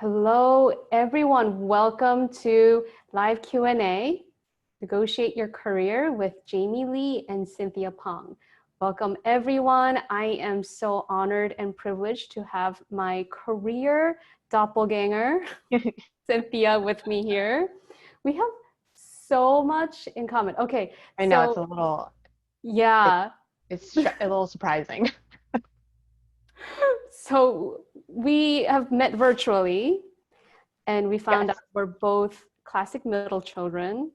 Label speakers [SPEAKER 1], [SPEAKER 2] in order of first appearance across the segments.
[SPEAKER 1] Hello, everyone. Welcome to live Q&A, Negotiate Your Career with Jamie Lee and Cynthia Pong. Welcome, everyone. I am so honored and privileged to have my career doppelganger, Cynthia, with me here. We have so much in common. Okay.
[SPEAKER 2] I know it's a little,
[SPEAKER 1] yeah.
[SPEAKER 2] it's a little surprising.
[SPEAKER 1] So we have met virtually and we found out we're both classic middle children.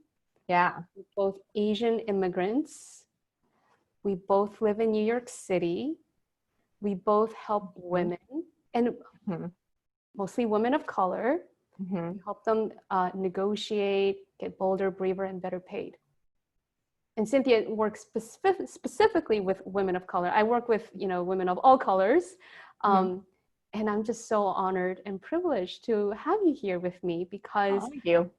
[SPEAKER 2] Yeah.
[SPEAKER 1] We're both Asian immigrants. We both live in New York City. We both help women and mostly women of color. We help them negotiate, get bolder, braver, and better paid. And Cynthia works specifically with women of color. I work with, women of all colors. And I'm just so honored and privileged to have you here with me because
[SPEAKER 2] thank you.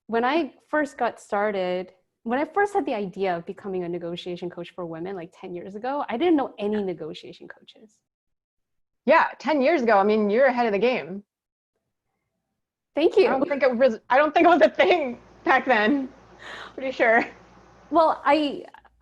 [SPEAKER 1] when I first got started, when I first had the idea of becoming a negotiation coach for women like 10 years ago, I didn't know any negotiation coaches.
[SPEAKER 2] Yeah, 10 years ago, I mean, you're ahead of the game.
[SPEAKER 1] Thank you.
[SPEAKER 2] I don't think it was a thing back then. Pretty sure.
[SPEAKER 1] Well,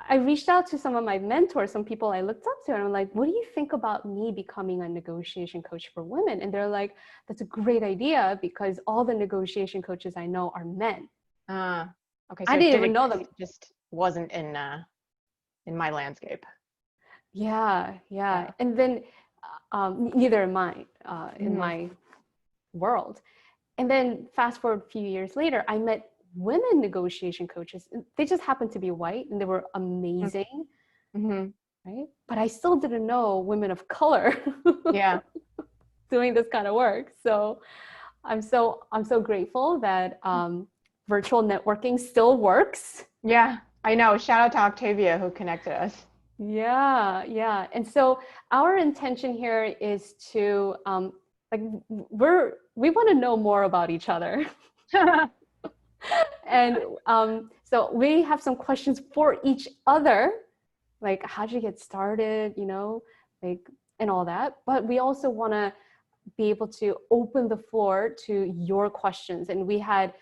[SPEAKER 1] I reached out to some of my mentors, some people I looked up to, and I'm like, what do you think about me becoming a negotiation coach for women? And they're like, that's a great idea because all the negotiation coaches I know are men.
[SPEAKER 2] Okay, so
[SPEAKER 1] I didn't even know them.
[SPEAKER 2] It just wasn't in my landscape.
[SPEAKER 1] Yeah. And then neither am I in my world. And then fast forward a few years later, I met women negotiation coaches. They just happened to be white and they were amazing, right? But I still didn't know women of color doing this kind of work. So I'm so grateful that virtual networking still works.
[SPEAKER 2] Yeah, I know. Shout out to Octavia who connected us.
[SPEAKER 1] Yeah. And so our intention here is to we want to know more about each other. And so we have some questions for each other, like how'd you get started, and all that. But we also want to be able to open the floor to your questions. And we had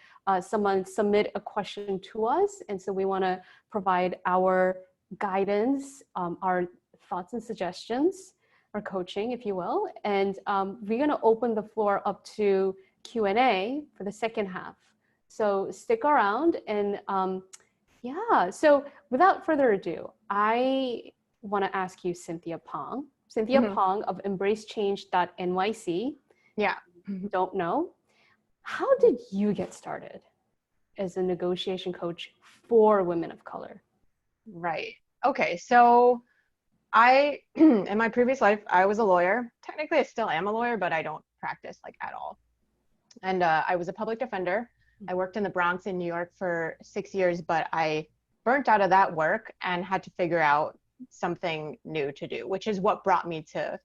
[SPEAKER 1] someone submit a question to us. And so we want to provide our guidance, our thoughts and suggestions, or coaching, if you will. And we're going to open the floor up to Q&A for the second half. So stick around and so without further ado, I want to ask you, Cynthia Pong. Cynthia Pong of embracechange.nyc.
[SPEAKER 2] Yeah.
[SPEAKER 1] Don't know. How did you get started as a negotiation coach for women of color?
[SPEAKER 2] Right. Okay. So in my previous life, I was a lawyer. Technically, I still am a lawyer, but I don't practice like at all. And I was a public defender. I worked in the Bronx in New York for 6 years, but I burnt out of that work and had to figure out something new to do, which is what brought me to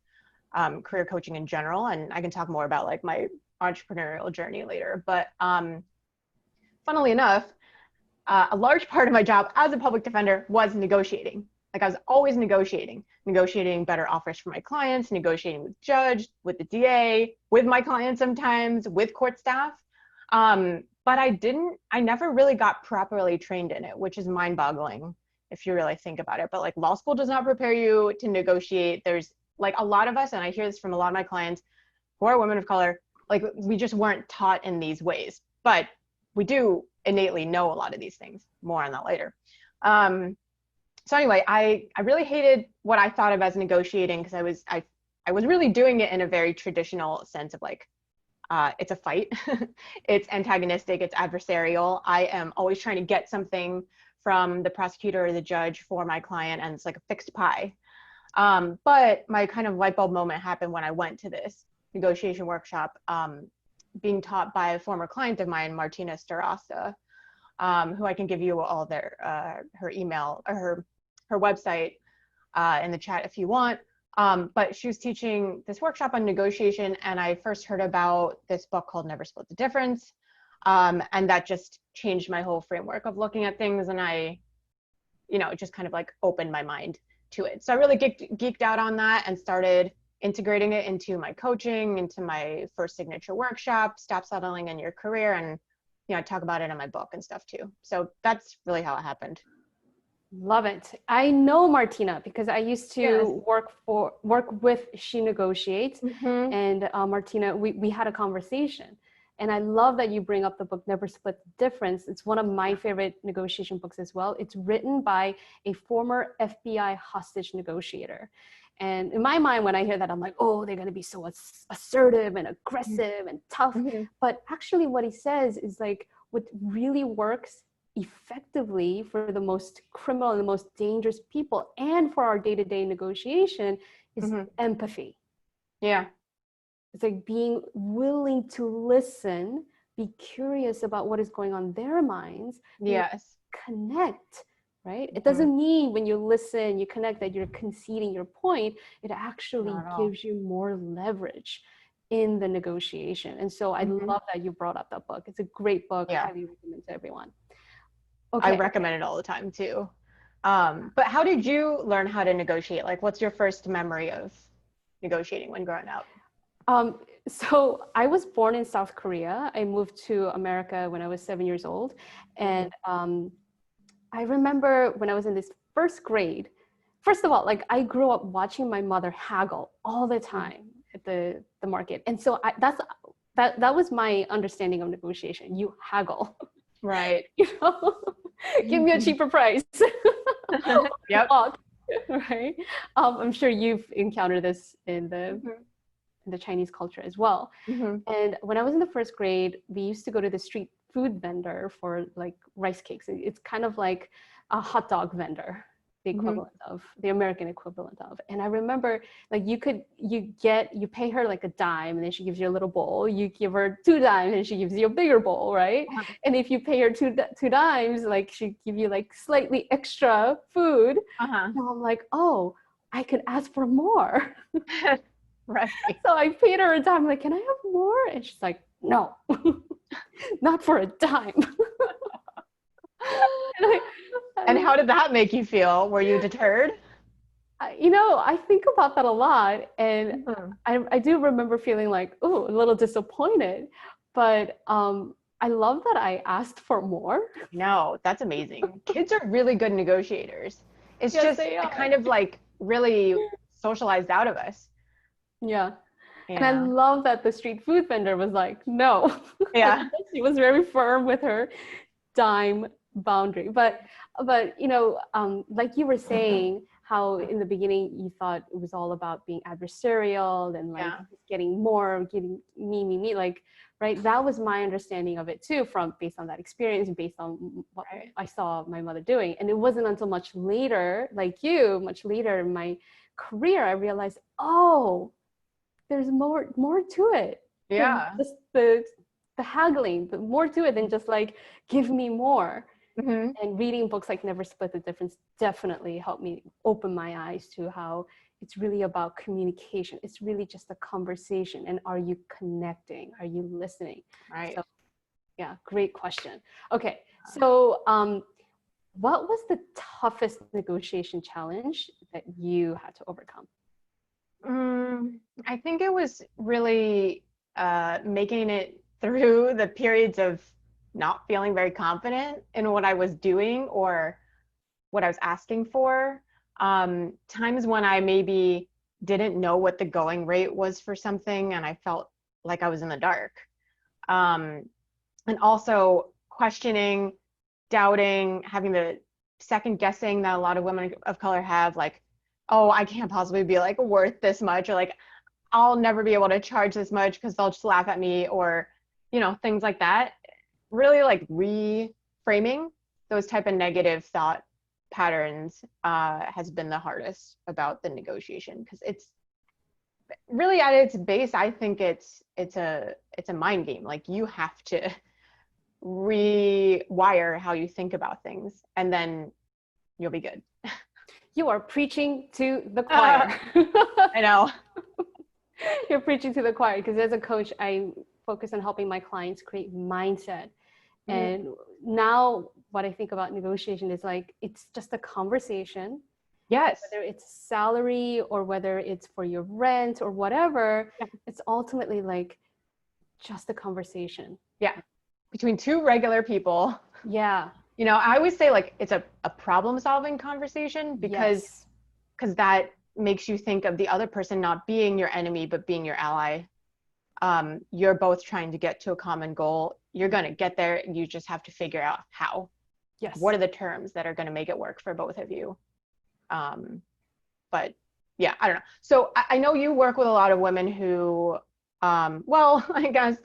[SPEAKER 2] career coaching in general. And I can talk more about like my entrepreneurial journey later. But funnily enough, a large part of my job as a public defender was negotiating. Like I was always negotiating better offers for my clients, negotiating with judge, with the DA, with my clients sometimes, with court staff. But I never really got properly trained in it, which is mind-boggling if you really think about it. But like law school does not prepare you to negotiate. There's like a lot of us, and I hear this from a lot of my clients who are women of color, like we just weren't taught in these ways. But we do innately know a lot of these things. More on that later. So anyway, I really hated what I thought of as negotiating because I was really doing it in a very traditional sense of like, it's a fight, it's antagonistic, it's adversarial. I am always trying to get something from the prosecutor or the judge for my client, and it's like a fixed pie. But my kind of light bulb moment happened when I went to this negotiation workshop being taught by a former client of mine, Martina Starasta, who I can give you all her email or her website in the chat if you want. But she was teaching this workshop on negotiation, and I first heard about this book called Never Split the Difference. And that just changed my whole framework of looking at things, and it just kind of like opened my mind to it. So I really geeked out on that and started integrating it into my coaching, into my first signature workshop, Stop Settling in Your Career. And, I talk about it in my book and stuff too. So that's really how it happened.
[SPEAKER 1] Love it. I know Martina because I used to
[SPEAKER 2] Yes.
[SPEAKER 1] work with She Negotiates,
[SPEAKER 2] Mm-hmm.
[SPEAKER 1] and Martina, we had a conversation. And I love that you bring up the book Never Split the Difference. It's one of my favorite negotiation books as well. It's written by a former FBI hostage negotiator. And in my mind, when I hear that, I'm like, oh, they're going to be so assertive and aggressive and tough.
[SPEAKER 2] Mm-hmm.
[SPEAKER 1] But actually what he says is like, what really works effectively for the most criminal and the most dangerous people and for our day-to-day negotiation is
[SPEAKER 2] Mm-hmm.
[SPEAKER 1] empathy.
[SPEAKER 2] Yeah.
[SPEAKER 1] It's like being willing to listen, be curious about what is going on in their minds.
[SPEAKER 2] Yes.
[SPEAKER 1] Connect, right? It doesn't mean when you listen, you connect, that you're conceding your point. It actually gives you more leverage in the negotiation. And so I love that you brought up that book. It's a great book.
[SPEAKER 2] Yeah.
[SPEAKER 1] I highly recommend to everyone. Okay.
[SPEAKER 2] I recommend it all the time too. But how did you learn how to negotiate? Like, what's your first memory of negotiating when growing up?
[SPEAKER 1] So I was born in South Korea. I moved to America when I was 7 years old. And I remember when I was in this first grade, first of all, like I grew up watching my mother haggle all the time at the market. And so that was my understanding of negotiation. You haggle.
[SPEAKER 2] Right.
[SPEAKER 1] Give me a cheaper price.
[SPEAKER 2] Yep.
[SPEAKER 1] Right. I'm sure you've encountered this in the Chinese culture as well. And when I was in the first grade, we used to go to the street food vendor for like rice cakes. It's kind of like a hot dog vendor, the equivalent of the American equivalent of. And I remember like you pay her like a dime and then she gives you a little bowl. You give her 2 dimes and she gives you a bigger bowl, right? And if you pay her two dimes, like she give you like slightly extra food. So I'm like, oh, I could ask for more.
[SPEAKER 2] Right.
[SPEAKER 1] So I paid her a dime. I'm like, can I have more? And she's like, no, not for a dime.
[SPEAKER 2] And how did that make you feel? Were you deterred?
[SPEAKER 1] I think about that a lot. And I do remember feeling like, oh, a little disappointed. But I love that I asked for more.
[SPEAKER 2] No, that's amazing. Kids are really good negotiators. It's
[SPEAKER 1] Yes,
[SPEAKER 2] just kind of like really socialized out of us.
[SPEAKER 1] Yeah. And I love that the street food vendor was like, no.
[SPEAKER 2] Yeah.
[SPEAKER 1] She was very firm with her dime boundary. But like you were saying, how in the beginning you thought it was all about being adversarial and like getting more, getting me, like, right? That was my understanding of it too, based on that experience, based on what I saw my mother doing. And it wasn't until much later in my career, I realized, oh, there's more to it.
[SPEAKER 2] Yeah.
[SPEAKER 1] Just the haggling, but more to it than just like, give me more. And reading books like Never Split the Difference definitely helped me open my eyes to how it's really about communication. It's really just a conversation. And are you connecting? Are you listening?
[SPEAKER 2] Right.
[SPEAKER 1] So, yeah, great question. Okay, so what was the toughest negotiation challenge that you had to overcome?
[SPEAKER 2] I think it was really making it through the periods of not feeling very confident in what I was doing or what I was asking for. Times when I maybe didn't know what the going rate was for something and I felt like I was in the dark. And also questioning, doubting, having the second guessing that a lot of women of color have, like, oh, I can't possibly be like worth this much, or like, I'll never be able to charge this much because they'll just laugh at me, or, things like that. Really like reframing those type of negative thought patterns has been the hardest about the negotiation, because it's really at its base, I think it's a mind game. Like, you have to rewire how you think about things, and then you'll be good.
[SPEAKER 1] You are preaching to the choir.
[SPEAKER 2] I know.
[SPEAKER 1] You're preaching to the choir, because as a coach, I focus on helping my clients create mindset. And now what I think about negotiation is like, it's just a conversation.
[SPEAKER 2] Yes.
[SPEAKER 1] whether it's salary or whether it's for your rent or whatever,
[SPEAKER 2] Yeah.
[SPEAKER 1] it's ultimately like just a conversation.
[SPEAKER 2] Yeah. Between two regular people.
[SPEAKER 1] Yeah.
[SPEAKER 2] You know, I always say like it's a problem solving conversation because
[SPEAKER 1] Yes.
[SPEAKER 2] that makes you think of the other person not being your enemy, but being your ally. You're both trying to get to a common goal. You're going to get there. You just have to figure out how.
[SPEAKER 1] Yes.
[SPEAKER 2] What are the terms that are going to make it work for both of you? But yeah, I don't know. So I know you work with a lot of women who, well, I guess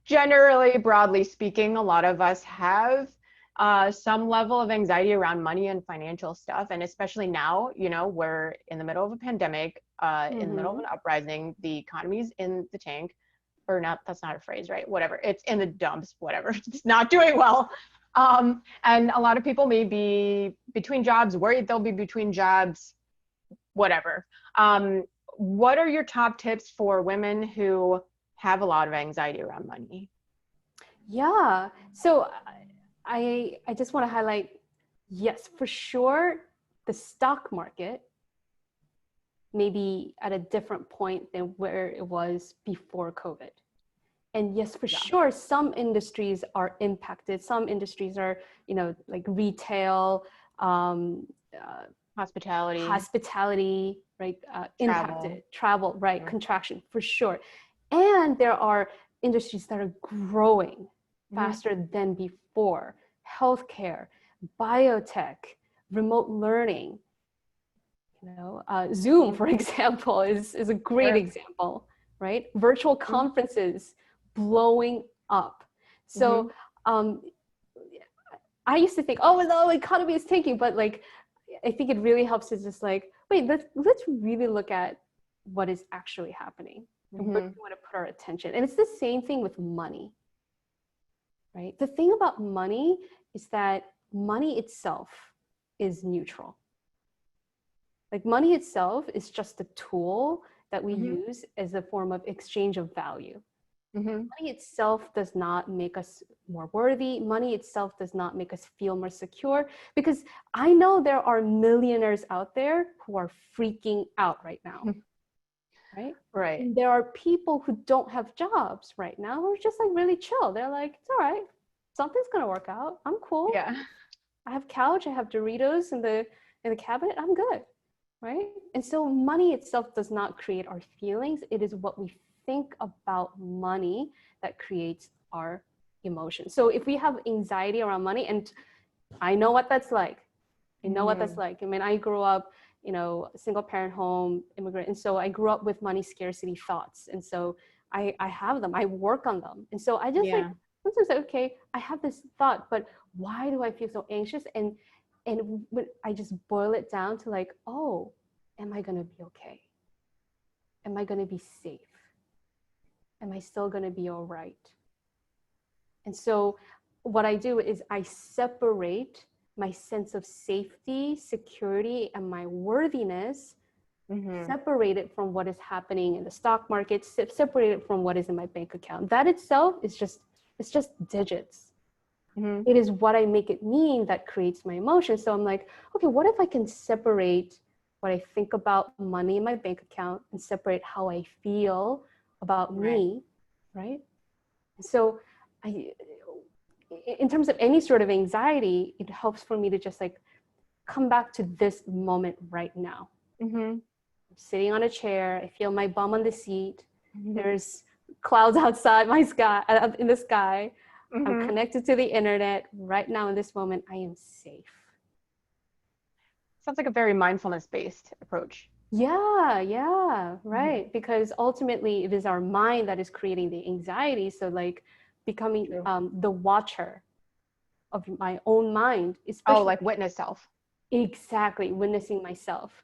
[SPEAKER 2] generally, broadly speaking, a lot of us have some level of anxiety around money and financial stuff. And especially now, you know, we're in the middle of a pandemic, in the middle of an uprising, the economy's in the tank, or not, that's not a phrase, right? Whatever, it's in the dumps, whatever, it's not doing well. And a lot of people may be between jobs, worried they'll be between jobs, whatever. What are your top tips for women who have a lot of anxiety around money?
[SPEAKER 1] Yeah. So I just want to highlight, yes, for sure, the stock market may be at a different point than where it was before COVID. And yes, for sure, some industries are impacted. Some industries are, you know, like retail, hospitality, right? Impacted. Travel, right? Contraction, for sure. And there are industries that are growing faster than before. Healthcare, biotech, remote learning. You know, Zoom, for example, is a great example, right? Virtual conferences blowing up. So I used to think, oh, the economy is tanking, but like, I think it really helps to just like, wait, let's really look at what is actually happening and where we want to put our attention. And it's the same thing with money, right? The thing about money is that money itself is neutral. Like money itself is just a tool that we use as a form of exchange of value. Money itself does not make us more worthy. Money itself does not make us feel more secure, because I know there are millionaires out there who are freaking out right now, right?
[SPEAKER 2] Right.
[SPEAKER 1] And there are people who don't have jobs right now who are just like really chill. They're like, it's all right. Something's going to work out. I'm cool.
[SPEAKER 2] Yeah.
[SPEAKER 1] I have couch. I have Doritos in the cabinet. I'm good. Right? And so money itself does not create our feelings. It is what we think about money that creates our emotions. So if we have anxiety around money, and I know what that's like. I know what that's like. I mean, I grew up, you know, single parent home, immigrant. And so I grew up with money scarcity thoughts. And so I have them, I work on them. And so I just like, sometimes like, okay, I have this thought, but why do I feel so anxious? And when I just boil it down to like, oh, am I going to be okay? Am I going to be safe? Am I still going to be all right? And so what I do is I separate my sense of safety, security, and my worthiness, separate it from what is happening in the stock market, separate it from what is in my bank account. That itself is just, it's just digits. It is what I make it mean that creates my emotion. So I'm like, okay, what if I can separate what I think about money in my bank account and separate how I feel about me, right? So in terms of any sort of anxiety, it helps for me to just like come back to this moment right now. I'm sitting on a chair, I feel my bum on the seat. There's clouds outside my sky, in the sky. I'm connected to the internet right now in this moment. I am safe.
[SPEAKER 2] Sounds like a very mindfulness-based approach.
[SPEAKER 1] Yeah, right. Because ultimately it is our mind that is creating the anxiety. So like becoming the watcher of my own mind.
[SPEAKER 2] Oh, like witness self.
[SPEAKER 1] Exactly, witnessing myself.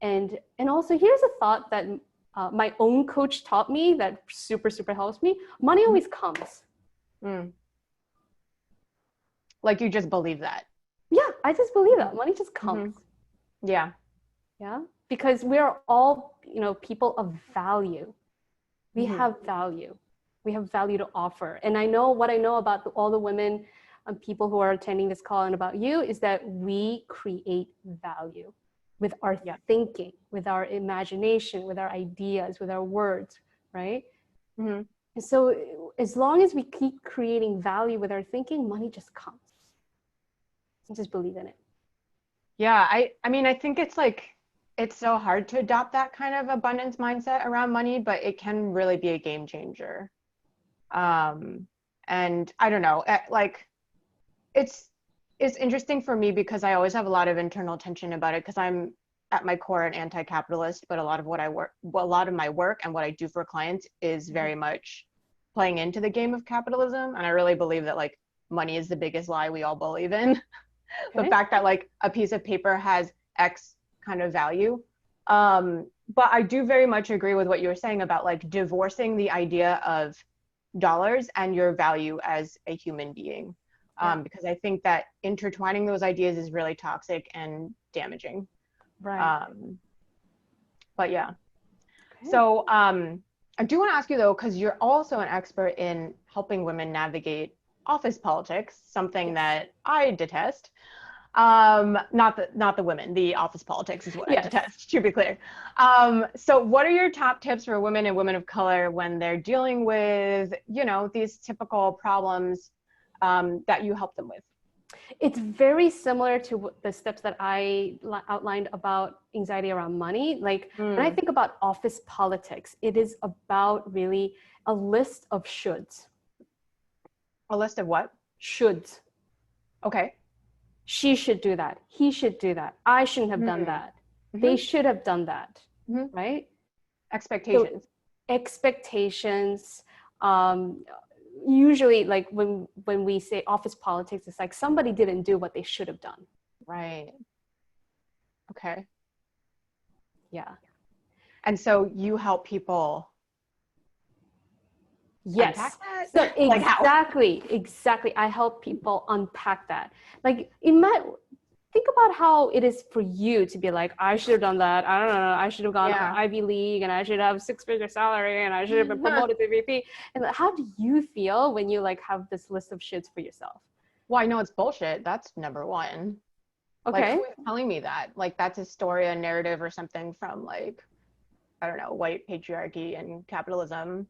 [SPEAKER 1] And also here's a thought that my own coach taught me that super helps me. Money always comes.
[SPEAKER 2] Like you just believe that.
[SPEAKER 1] Yeah, I just believe that. Money just comes.
[SPEAKER 2] Yeah.
[SPEAKER 1] Because we're all, you know, people of value. We have value. We have value to offer. And I know what I know about all the women and people who are attending this call and about you is that we create value. with our
[SPEAKER 2] Yeah.
[SPEAKER 1] thinking, with our imagination, with our ideas, with our words, right?
[SPEAKER 2] Mm-hmm.
[SPEAKER 1] And so as long as we keep creating value with our thinking, money just comes. And just believe in it.
[SPEAKER 2] Yeah, I mean, I think it's like it's so hard to adopt that kind of abundance mindset around money, but it can really be a game changer. And I don't know, like it's it's interesting for me because I always have a lot of internal tension about it because I'm at my core an anti-capitalist, but a lot of a lot of my work and what I do for clients is very much playing into the game of capitalism, and I really believe that like money is the biggest lie we all believe in. The
[SPEAKER 1] Okay.
[SPEAKER 2] fact that like a piece of paper has X kind of value. But I do very much agree with what you were saying about like divorcing the idea of dollars and your value as a human being.
[SPEAKER 1] Yeah.
[SPEAKER 2] Because I think that intertwining those ideas is really toxic and damaging.
[SPEAKER 1] Right.
[SPEAKER 2] But yeah.
[SPEAKER 1] Okay.
[SPEAKER 2] So I do want to ask you though, because you're also an expert in helping women navigate office politics, something
[SPEAKER 1] Yes.
[SPEAKER 2] that I detest. Not the women, the office politics is what I
[SPEAKER 1] Yes.
[SPEAKER 2] detest, to be clear. So what are your top tips for women and women of color when they're dealing with, you know, these typical problems that you help them with?
[SPEAKER 1] It's very similar to the steps that I outlined about anxiety around money. Like when I
[SPEAKER 2] Mm,
[SPEAKER 1] think about office politics, it is about really a list of shoulds.
[SPEAKER 2] a list of what?
[SPEAKER 1] Shoulds.
[SPEAKER 2] Okay.
[SPEAKER 1] She should do that. He should do that. I shouldn't have done
[SPEAKER 2] Mm,
[SPEAKER 1] that. They
[SPEAKER 2] hmm
[SPEAKER 1] should have done that.
[SPEAKER 2] hmm
[SPEAKER 1] Right? So
[SPEAKER 2] Expectations.
[SPEAKER 1] expectations, um, usually like when we say office politics, it's like somebody didn't do what they should have done.
[SPEAKER 2] Right. Okay.
[SPEAKER 1] Yeah.
[SPEAKER 2] And so you help people
[SPEAKER 1] Yes.
[SPEAKER 2] unpack that?
[SPEAKER 1] So
[SPEAKER 2] Like how?
[SPEAKER 1] exactly. I help people unpack that. Like think about how it is for you to be like, I should have done that. I don't know. I should have gone
[SPEAKER 2] Yeah.
[SPEAKER 1] Ivy League and I should have 6-figure salary and I should have been promoted to VP. And how do you feel when you like have this list of shits for yourself?
[SPEAKER 2] Well, I know it's bullshit. That's number one. Like,
[SPEAKER 1] Okay.
[SPEAKER 2] who is telling me that? Like, that's a story, a narrative, or something from like, I don't know, white patriarchy and capitalism.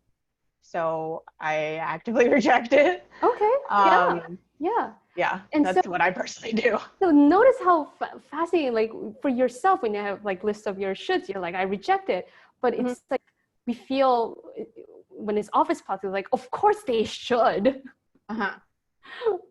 [SPEAKER 2] So I actively reject it.
[SPEAKER 1] Okay. Yeah.
[SPEAKER 2] Um,
[SPEAKER 1] Yeah.
[SPEAKER 2] yeah,
[SPEAKER 1] And so
[SPEAKER 2] that's what I personally do.
[SPEAKER 1] So notice how fascinating, like for yourself, when you have like lists of your shoulds, you're like, I reject it. But
[SPEAKER 2] Mhm.
[SPEAKER 1] it's like, we feel when it's office politics, like, of course they should,
[SPEAKER 2] Uh-huh.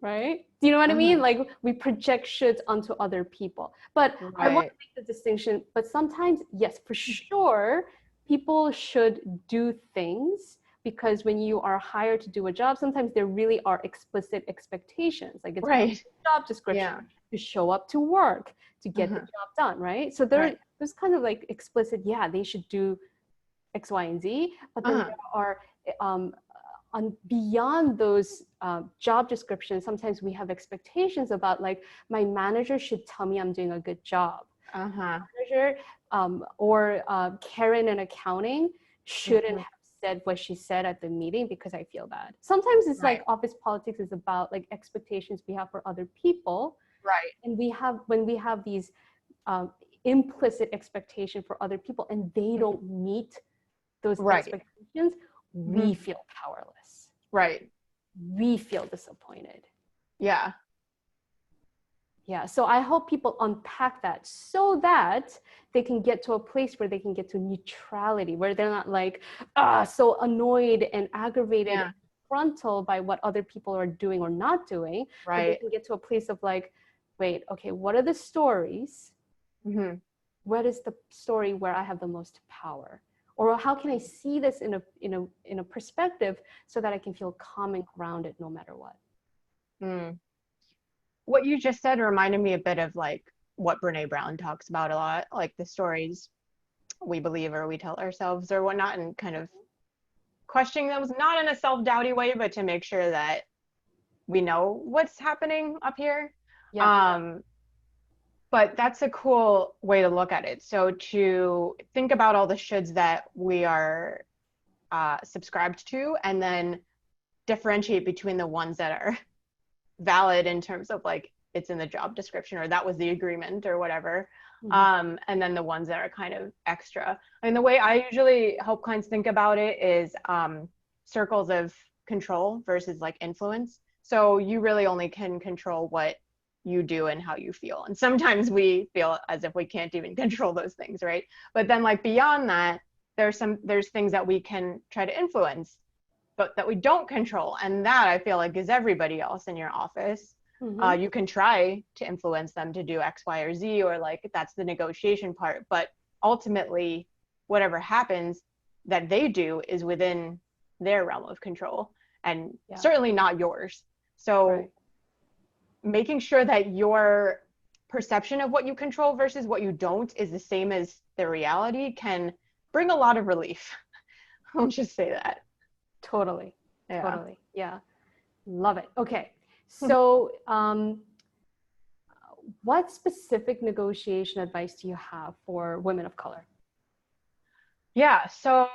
[SPEAKER 1] right? Do you know what I
[SPEAKER 2] Uh-huh.
[SPEAKER 1] mean? Like we project shoulds onto other people. But I want
[SPEAKER 2] Right.
[SPEAKER 1] to make the distinction, but sometimes, yes, for sure, people should do things because when you are hired to do a job, sometimes there really are explicit expectations. Like it's
[SPEAKER 2] Right.
[SPEAKER 1] job description
[SPEAKER 2] Yeah.
[SPEAKER 1] to show up to work to get the
[SPEAKER 2] Uh-huh.
[SPEAKER 1] job done, right? So
[SPEAKER 2] Right.
[SPEAKER 1] there's kind of like explicit, yeah, they should do X, Y, and Z. But then
[SPEAKER 2] Uh-huh.
[SPEAKER 1] there are beyond those job descriptions, sometimes we have expectations about like my manager should tell me I'm doing a good job.
[SPEAKER 2] Uh-huh.
[SPEAKER 1] Manager or Karen in accounting shouldn't
[SPEAKER 2] Mhm.
[SPEAKER 1] have said what she said at the meeting because I feel bad. Sometimes it's like
[SPEAKER 2] Right.
[SPEAKER 1] office politics is about like expectations we have for other people,
[SPEAKER 2] Right.
[SPEAKER 1] and when we have these um, implicit expectation for other people and they don't meet those
[SPEAKER 2] Right.
[SPEAKER 1] expectations, we
[SPEAKER 2] Mhm.
[SPEAKER 1] feel powerless.
[SPEAKER 2] Right.
[SPEAKER 1] We feel disappointed.
[SPEAKER 2] Yeah.
[SPEAKER 1] Yeah, so I help people unpack that so that they can get to a place where they can get to neutrality, where they're not like, so annoyed and aggravated
[SPEAKER 2] Yeah.
[SPEAKER 1] and frontal by what other people are doing or not doing, but they
[SPEAKER 2] Right.
[SPEAKER 1] can get to a place of like, wait, okay, what are the stories?
[SPEAKER 2] Mhm.
[SPEAKER 1] What is the story where I have the most power? Or how can I see this in a perspective so that I can feel calm and grounded no matter what?
[SPEAKER 2] Mm. What you just said reminded me a bit of like what Brene Brown talks about a lot, like the stories we believe or we tell ourselves or whatnot, and kind of questioning those, not in a self-doubty way, but to make sure that we know what's happening up here.
[SPEAKER 1] Yeah.
[SPEAKER 2] Um, but that's a cool way to look at it. So to think about all the shoulds that we are subscribed to, and then differentiate between the ones that are valid in terms of like it's in the job description or that was the agreement or whatever. And then the ones that are kind of extra. I mean, the way I usually help clients think about it is circles of control versus like influence. So you really only can control what you do and how you feel. And sometimes we feel as if we can't even control those things, right? But then like beyond that, there's things that we can try to influence, but that we don't control. And that I feel like is everybody else in your office. You can try to influence them to do X, Y, or Z, or like that's the negotiation part. But ultimately, whatever happens that they do is within their realm of control and certainly not yours. So making sure that your perception of what you control versus what you don't is the same as the reality can bring a lot of relief. I'll just say that.
[SPEAKER 1] Totally. Yeah. Love it. Okay. So what specific negotiation advice do you have for women of color?
[SPEAKER 2] Yeah, so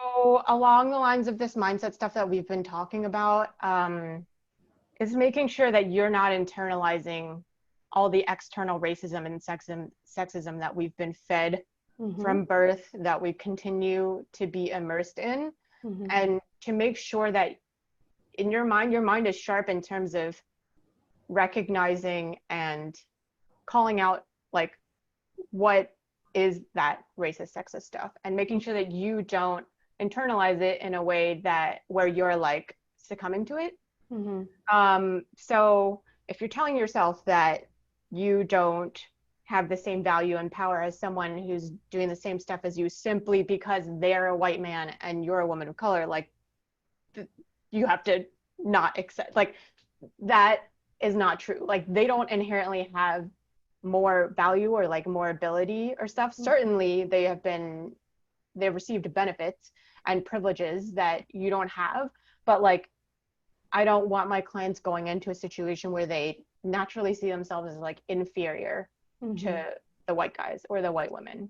[SPEAKER 2] along the lines of this mindset stuff that we've been talking about, is making sure that you're not internalizing all the external racism and sexism that we've been fed from birth, that we continue to be immersed in, and to make sure that in your mind is sharp in terms of recognizing and calling out like what is that racist sexist stuff, and making sure that you don't internalize it in a way that where you're like succumbing to it. So if you're telling yourself that you don't have the same value and power as someone who's doing the same stuff as you simply because they're a white man and you're a woman of color, like you have to not accept, like that is not true. Like they don't inherently have more value or like more ability or stuff. Certainly they've received benefits and privileges that you don't have, but like I don't want my clients going into a situation where they naturally see themselves as like inferior to the white guys or the white women.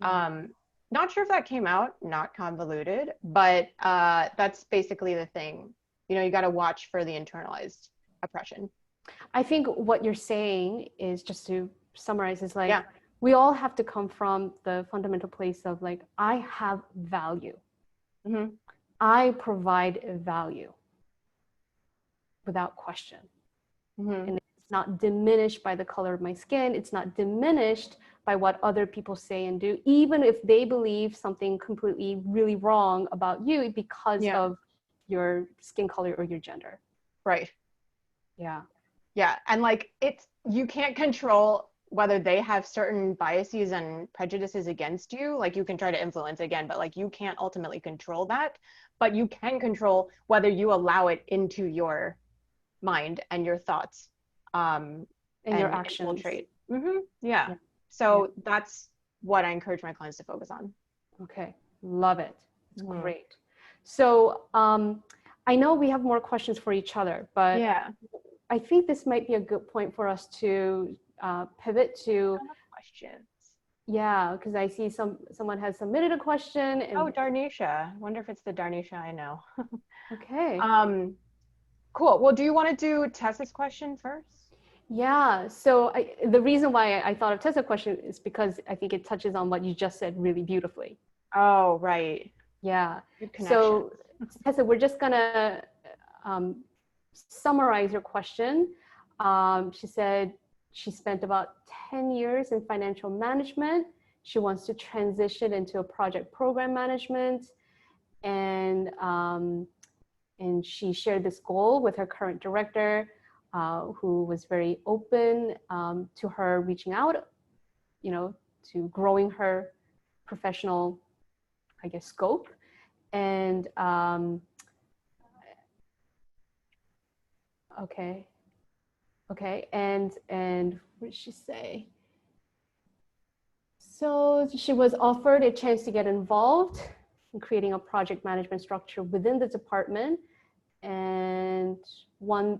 [SPEAKER 2] Not sure if that came out, not convoluted, but that's basically the thing. You know, you got to watch for the internalized oppression.
[SPEAKER 1] I think what you're saying is, just to summarize, is like we all have to come from the fundamental place of like, I have value. I provide value without question. And it's not diminished by the color of my skin. It's not diminished by what other people say and do, even if they believe something completely really wrong about you because of your skin color or your gender.
[SPEAKER 2] Right.
[SPEAKER 1] Yeah.
[SPEAKER 2] Yeah. And like you can't control whether they have certain biases and prejudices against you. Like you can try to influence again, but like you can't ultimately control that. But you can control whether you allow it into your mind and your thoughts and
[SPEAKER 1] your actions.
[SPEAKER 2] Infiltrate. Yeah. So that's what I encourage my clients to focus on.
[SPEAKER 1] Okay. Love it. It's great. So I know we have more questions for each other, but I think this might be a good point for us to pivot to
[SPEAKER 2] questions.
[SPEAKER 1] Yeah, because I see someone has submitted a question. And...
[SPEAKER 2] Oh, Darnisha. I wonder if it's the Darnisha I know.
[SPEAKER 1] Okay.
[SPEAKER 2] Cool. Well, do you want to do Tessa's question first?
[SPEAKER 1] Yeah. So the reason why I thought of Tessa's question is because I think it touches on what you just said really beautifully.
[SPEAKER 2] Oh, right.
[SPEAKER 1] Yeah. So Tessa, we're just gonna summarize your question. She said she spent about 10 years in financial management. She wants to transition into a project program management, and she shared this goal with her current director, who was very open to her reaching out, you know, to growing her professional, I guess, scope. And okay, and what did she say? So she was offered a chance to get involved in creating a project management structure within the department. And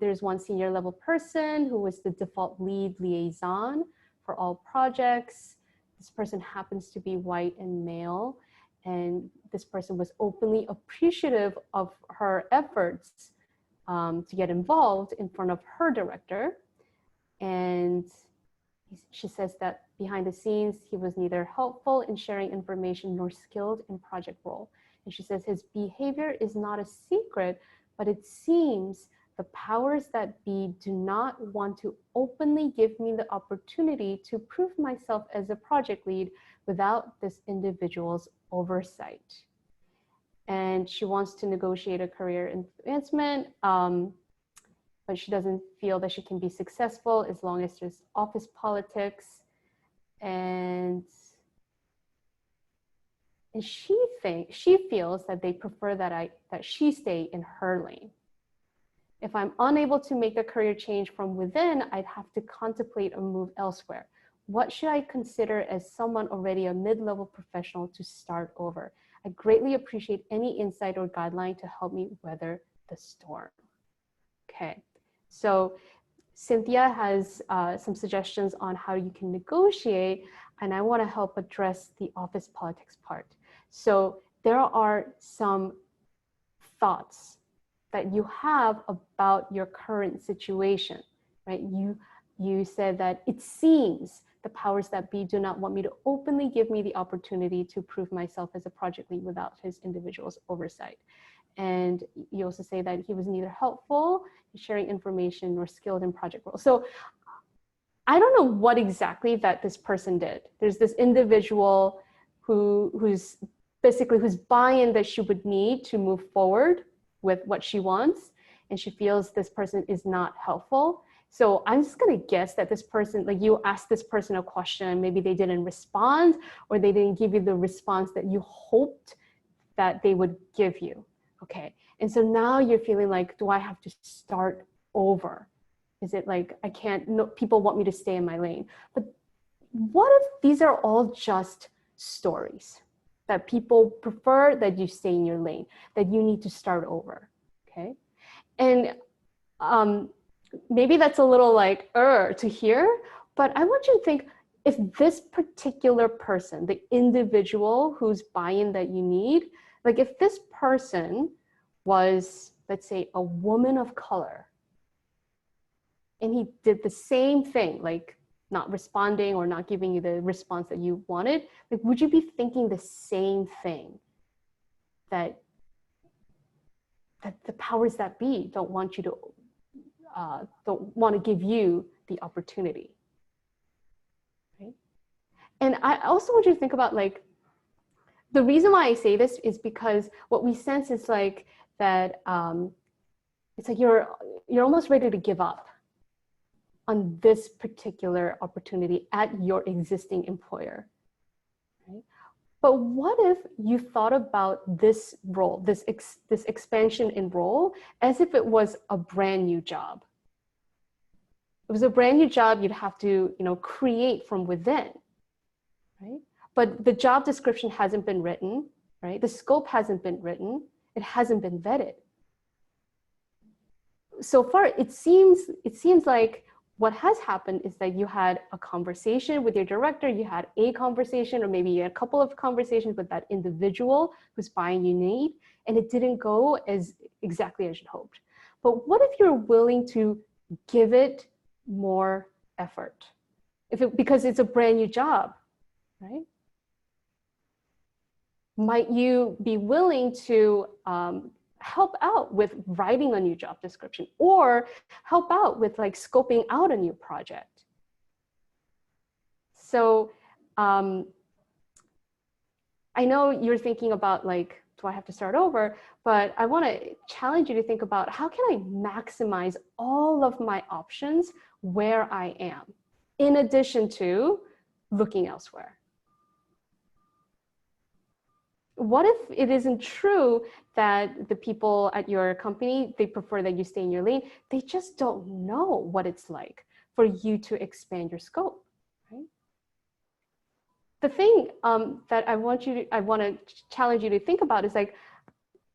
[SPEAKER 1] there's one senior level person who was the default lead liaison for all projects. This person happens to be white and male. And this person was openly appreciative of her efforts to get involved in front of her director. And she says that Behind the scenes, he was neither helpful in sharing information nor skilled in project role. And she says his behavior is not a secret, but it seems the powers that be do not want to openly give me the opportunity to prove myself as a project lead without this individual's oversight. And she wants to negotiate a career advancement, but she doesn't feel that she can be successful as long as there's office politics. And she feels that they prefer that she stay in her lane. If I'm unable to make a career change from within, I'd have to contemplate a move elsewhere. What should I consider as someone already a mid-level professional to start over? I greatly appreciate any insight or guideline to help me weather the storm. Okay, so Cynthia has some suggestions on how you can negotiate, and I want to help address the office politics part. So there are some thoughts that you have about your current situation, right? You said that it seems the powers that be do not want me to openly give me the opportunity to prove myself as a project lead without his individual's oversight. And you also say that he was neither helpful in sharing information nor skilled in project roles. So I don't know what exactly that this person did. There's this individual who's buy-in that she would need to move forward with what she wants, and she feels this person is not helpful. So I'm just gonna guess that this person, like you asked this person a question, maybe they didn't respond, or they didn't give you the response that you hoped that they would give you, okay? And so now you're feeling like, do I have to start over? Is it like, I can't, no, people want me to stay in my lane. But what if these are all just stories? That people prefer that you stay in your lane, that you need to start over, okay? And maybe that's a little like, to hear, but I want you to think, if this particular person, the individual whose buy-in that you need, like if this person was, let's say, a woman of color, and he did the same thing, like not responding or not giving you the response that you wanted, like, would you be thinking the same thing? That the powers that be don't want you to, don't want to give you the opportunity, right? And I also want you to think about, like, the reason why I say this is because what we sense is like that, it's like you're almost ready to give up on this particular opportunity at your existing employer, right? But what if you thought about this role, this expansion in role, as if it was a brand new job? It was a brand new job you'd have to, create from within, right? But the job description hasn't been written, right? The scope hasn't been written. It hasn't been vetted. So far, it seems like what has happened is that you had a conversation with your director, you had a conversation, or maybe a couple of conversations with that individual whose buy-in you need, and it didn't go as exactly as you hoped. But what if you're willing to give it more effort? Because it's a brand new job, right? Might you be willing to help out with writing a new job description, or help out with like scoping out a new project? So I know you're thinking about like, do I have to start over? But I want to challenge you to think about, how can I maximize all of my options where I am, in addition to looking elsewhere? What if it isn't true that the people at your company, they prefer that you stay in your lane? They just don't know what it's like for you to expand your scope, right? The thing that I want to challenge you to think about is like,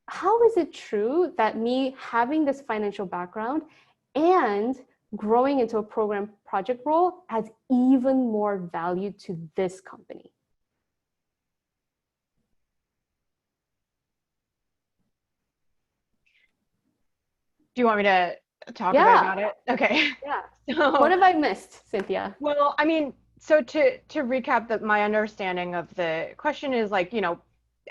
[SPEAKER 1] how is it true that me having this financial background and growing into a program project role adds even more value to this company?
[SPEAKER 2] Do you want me to talk a bit about it? Okay.
[SPEAKER 1] Yeah.
[SPEAKER 2] So,
[SPEAKER 1] what have I missed, Cynthia?
[SPEAKER 2] well, I mean, So to recap that my understanding of the question is like,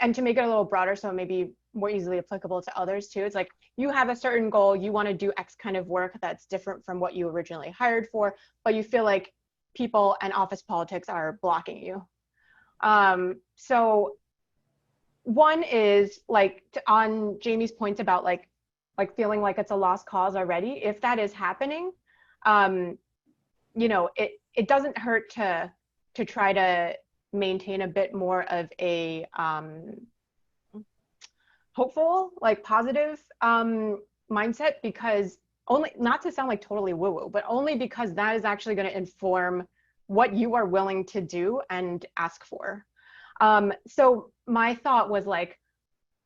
[SPEAKER 2] and to make it a little broader so maybe more easily applicable to others too, it's like you have a certain goal, you want to do X kind of work that's different from what you originally hired for, but you feel like people and office politics are blocking you. So one is like on Jamie's points about like feeling like it's a lost cause already. If that is happening, it doesn't hurt to try to maintain a bit more of a hopeful, like positive mindset, because only, not to sound like totally woo-woo, but only because that is actually going to inform what you are willing to do and ask for. So my thought was like,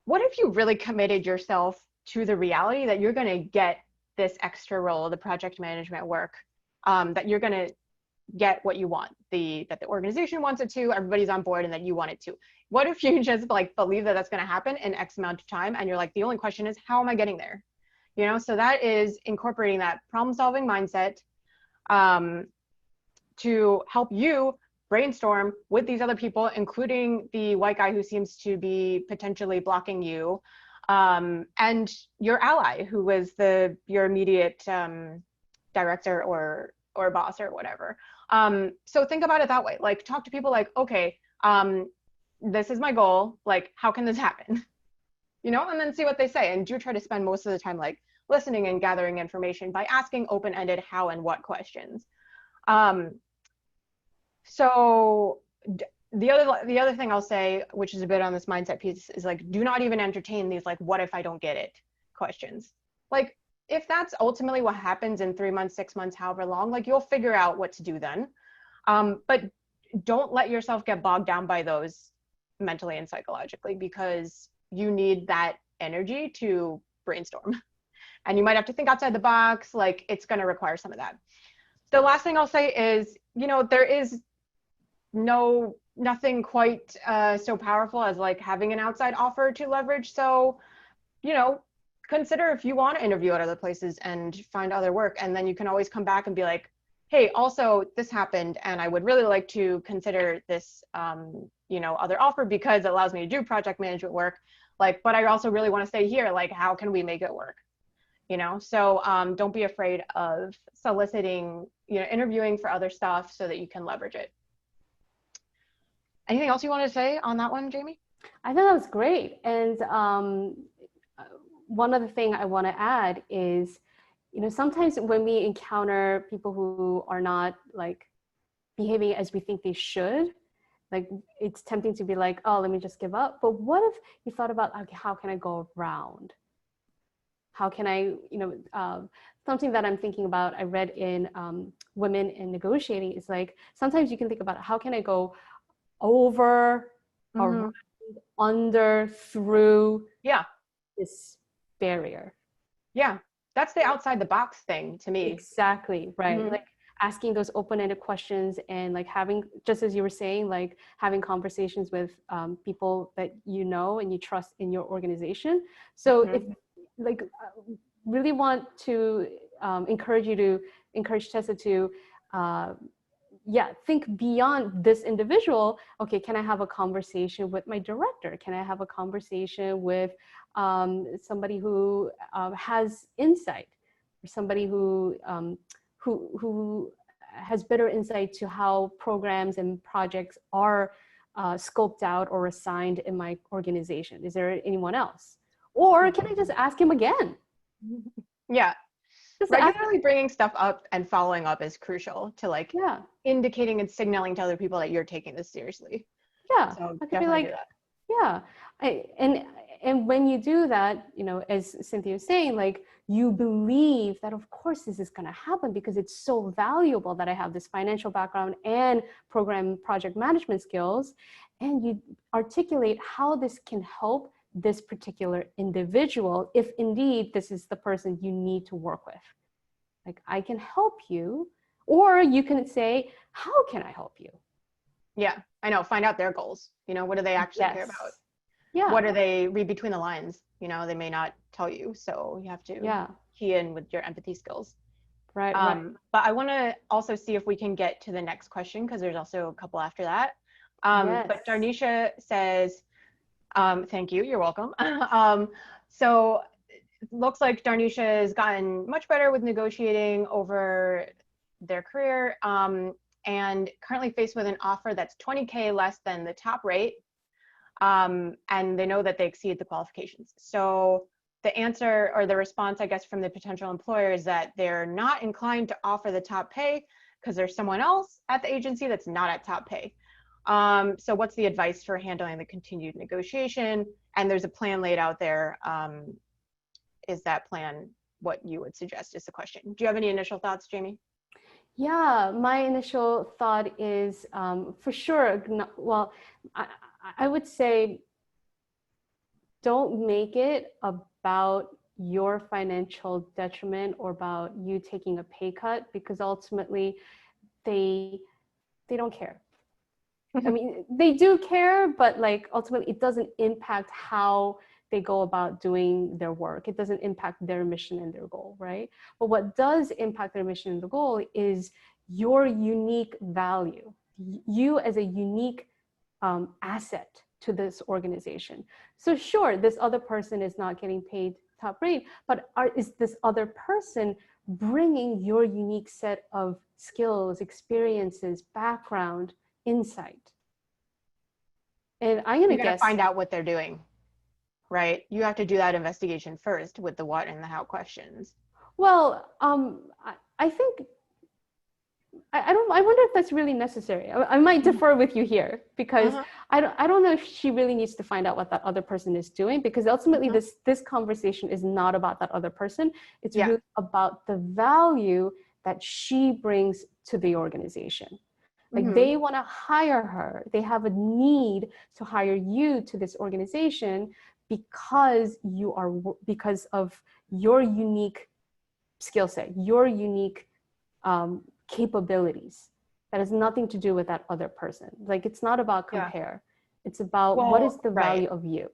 [SPEAKER 2] what if you really committed yourself to the reality that you're going to get this extra role, the project management work, that you're going to get what you want, that the organization wants it to, everybody's on board, and that you want it to. What if you just like believe that that's going to happen in X amount of time, and you're like, the only question is, how am I getting there? So that is incorporating that problem-solving mindset to help you brainstorm with these other people, including the white guy who seems to be potentially blocking you, and your ally who was your immediate director or boss or whatever. So think about it that way. Like, talk to people like, okay, this is my goal. Like, how can this happen? And then see what they say. And do try to spend most of the time like listening and gathering information by asking open-ended how and what questions. So the other thing I'll say, which is a bit on this mindset piece, is like, do not even entertain these like, what if I don't get it questions. Like, if that's ultimately what happens in 3 months, 6 months, however long, like you'll figure out what to do then. But don't let yourself get bogged down by those mentally and psychologically, because you need that energy to brainstorm. And you might have to think outside the box. Like, it's going to require some of that. The last thing I'll say is, there is nothing quite so powerful as like having an outside offer to leverage. So, consider if you want to interview at other places and find other work. And then you can always come back and be like, hey, also this happened, and I would really like to consider this, other offer because it allows me to do project management work. Like, but I also really want to stay here. Like, how can we make it work? So don't be afraid of soliciting, interviewing for other stuff so that you can leverage it. Anything else you want to say on that one, Jamie?
[SPEAKER 1] I think that was great. And one other thing I want to add is, sometimes when we encounter people who are not like behaving as we think they should, like it's tempting to be like, oh, let me just give up. But what if you thought about, okay, how can I go around? How can I, something that I'm thinking about, I read in Women in Negotiating, is like, sometimes you can think about how can I go over, around, under, through this barrier.
[SPEAKER 2] Yeah, that's the outside the box thing to me.
[SPEAKER 1] Exactly, right. Like asking those open-ended questions and like having, just as you were saying, like having conversations with people that you know and you trust in your organization. So if like really want to encourage Tessa to think beyond this individual. Okay, can I have a conversation with my director? Can I have a conversation with somebody who has insight, or somebody who has better insight to how programs and projects are scoped out or assigned in my organization? Is there anyone else? Or can I just ask him again?
[SPEAKER 2] Yeah. Regularly bringing stuff up and following up is crucial to like indicating and signaling to other people that you're taking this seriously.
[SPEAKER 1] Yeah,
[SPEAKER 2] so
[SPEAKER 1] I could be like, and when you do that, as Cynthia was saying, like you believe that of course this is going to happen because it's so valuable that I have this financial background and program project management skills, and you articulate how this can help this particular individual, if indeed this is the person you need to work with. Like, I can help you, or you can say, how can I help you?
[SPEAKER 2] Yeah, I know. Find out their goals. What do they actually care about? Yeah. What are they, read between the lines? They may not tell you. So you have to key in with your empathy skills.
[SPEAKER 1] Right.
[SPEAKER 2] But I want to also see if we can get to the next question because there's also a couple after that.
[SPEAKER 1] Yes.
[SPEAKER 2] But Darnisha says, thank you, you're welcome. So it looks like Darnisha has gotten much better with negotiating over their career, and currently faced with an offer that's 20K less than the top rate. And they know that they exceed the qualifications. So the answer or the response, I guess, from the potential employer is that they're not inclined to offer the top pay because there's someone else at the agency that's not at top pay. So what's the advice for handling the continued negotiation? And there's a plan laid out there. Is that plan what you would suggest is the question? Do you have any initial thoughts, Jamie?
[SPEAKER 1] Yeah, my initial thought is for sure. Well, I would say don't make it about your financial detriment or about you taking a pay cut, because ultimately they don't care. I mean, they do care, but like ultimately it doesn't impact how they go about doing their work. It doesn't impact their mission and their goal, right? But what does impact their mission and the goal is your unique value, you as a unique asset to this organization. So sure, this other person is not getting paid top rate, but is this other person bringing your unique set of skills, experiences, background, insight? And I'm going to guess,
[SPEAKER 2] find out what they're doing, right? You have to do that investigation first with the what and the how questions.
[SPEAKER 1] Well, I think I wonder if that's really necessary. I might defer with you here because I don't know if she really needs to find out what that other person is doing, because ultimately this conversation is not about that other person. It's really about the value that she brings to the organization. Like they want to hire her. They have a need to hire you to this organization because of your unique skill set, your unique capabilities. That has nothing to do with that other person. Like it's not about compare. It's about what is the value of you.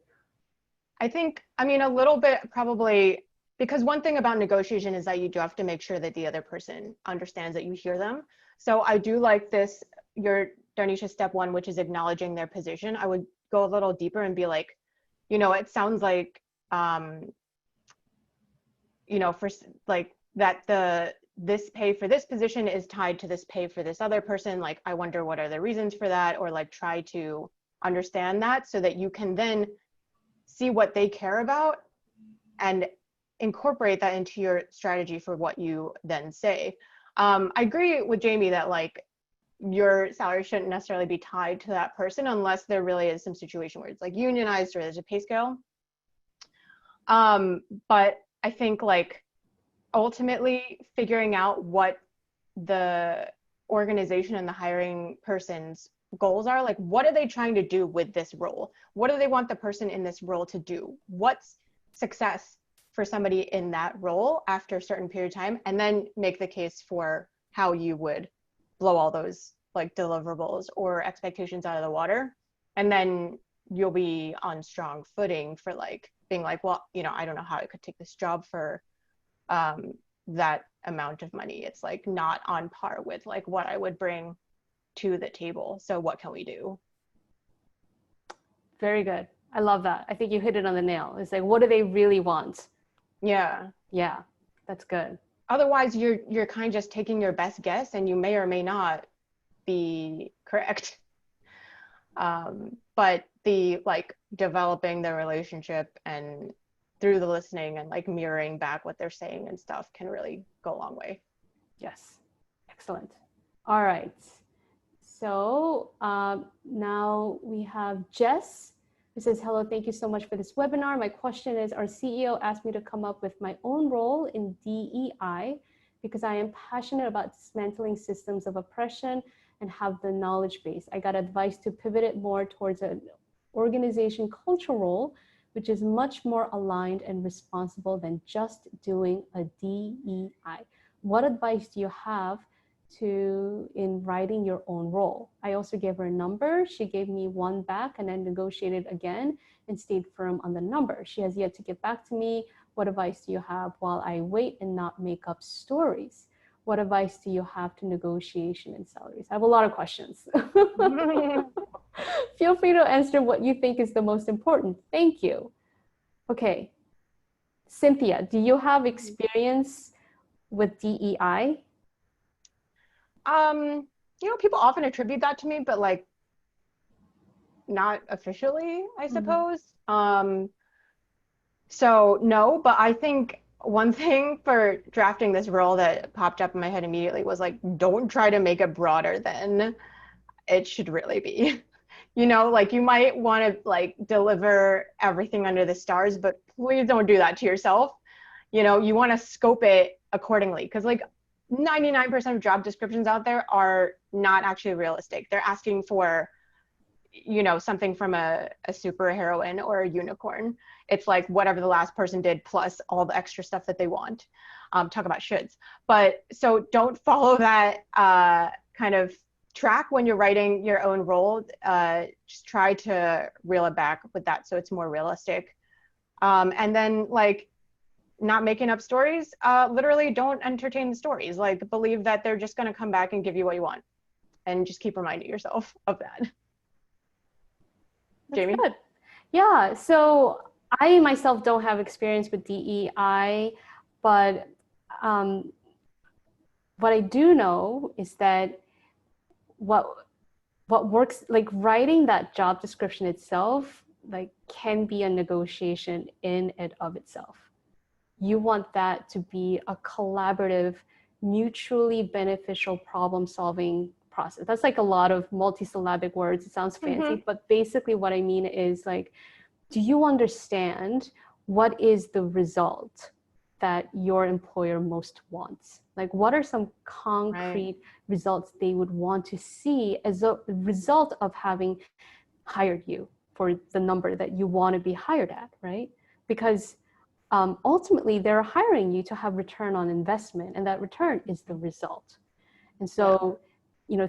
[SPEAKER 2] I think, I mean, a little bit probably, because one thing about negotiation is that you do have to make sure that the other person understands that you hear them. So I do like this, your Darnisha step one, which is acknowledging their position. I would go a little deeper and be like, you know, it sounds like, you know, for like that this pay for this position is tied to this pay for this other person. Like, I wonder what are the reasons for that, or like try to understand that so that you can then see what they care about and incorporate that into your strategy for what you then say. I agree with Jamie that like your salary shouldn't necessarily be tied to that person unless there really is some situation where it's like unionized or there's a pay scale. But I think like ultimately figuring out what the organization and the hiring person's goals are, like what are they trying to do with this role? What do they want the person in this role to do? What's success for somebody in that role after a certain period of time? And then make the case for how you would blow all those like deliverables or expectations out of the water. And then you'll be on strong footing for like being like, well, you know, I don't know how I could take this job for that amount of money. It's like not on par with like what I would bring to the table. So what can we do?
[SPEAKER 1] Very good. I love that. I think you hit it on the nail. It's like, what do they really want?
[SPEAKER 2] Yeah.
[SPEAKER 1] Yeah, that's good.
[SPEAKER 2] Otherwise, you're kind of just taking your best guess, and you may or may not be correct. But the like developing the relationship and through the listening and like mirroring back what they're saying and stuff can really go a long way.
[SPEAKER 1] Yes. Excellent. All right. So now we have Jess, who says, hello, thank you so much for this webinar. My question is, our CEO asked me to come up with my own role in DEI because I am passionate about dismantling systems of oppression and have the knowledge base. I got advice to pivot it more towards an organization culture role, which is much more aligned and responsible than just doing a DEI. What advice do you have in writing your own role? I also gave her a number. She gave me one back and then negotiated again and stayed firm on the number. She has yet to get back to me. What advice do you have while I wait and not make up stories? What advice do you have to negotiation and salaries? I have a lot of questions. Feel free to answer what you think is the most important. Thank you. Okay. Cynthia, do you have experience with DEI?
[SPEAKER 2] People often attribute that to me, but like not officially, I suppose. So no, but I think one thing for drafting this role that popped up in my head immediately was like, don't try to make it broader than it should really be. Like you might want to like deliver everything under the stars, but please don't do that to yourself. You want to scope it accordingly, because like 99% of job descriptions out there are not actually realistic. They're asking for, something from a superheroine or a unicorn. It's like whatever the last person did plus all the extra stuff that they want. Talk about shoulds. But so don't follow that kind of track when you're writing your own role. Just try to reel it back with that so it's more realistic. And then like not making up stories, literally don't entertain the stories. Like believe that they're just going to come back and give you what you want, and just keep reminding yourself of that.
[SPEAKER 1] That's
[SPEAKER 2] Jamie?
[SPEAKER 1] good. Yeah, so I myself don't have experience with DEI, but what I do know is that what works, like writing that job description itself, like can be a negotiation in and of itself. You want that to be a collaborative, mutually beneficial problem-solving process. That's like a lot of multisyllabic words. It sounds fancy, but basically what I mean is like, do you understand what is the result that your employer most wants? Like, what are some concrete results they would want to see as a result of having hired you for the number that you want to be hired at, right? Because ultimately, they're hiring you to have return on investment, and that return is the result. And so,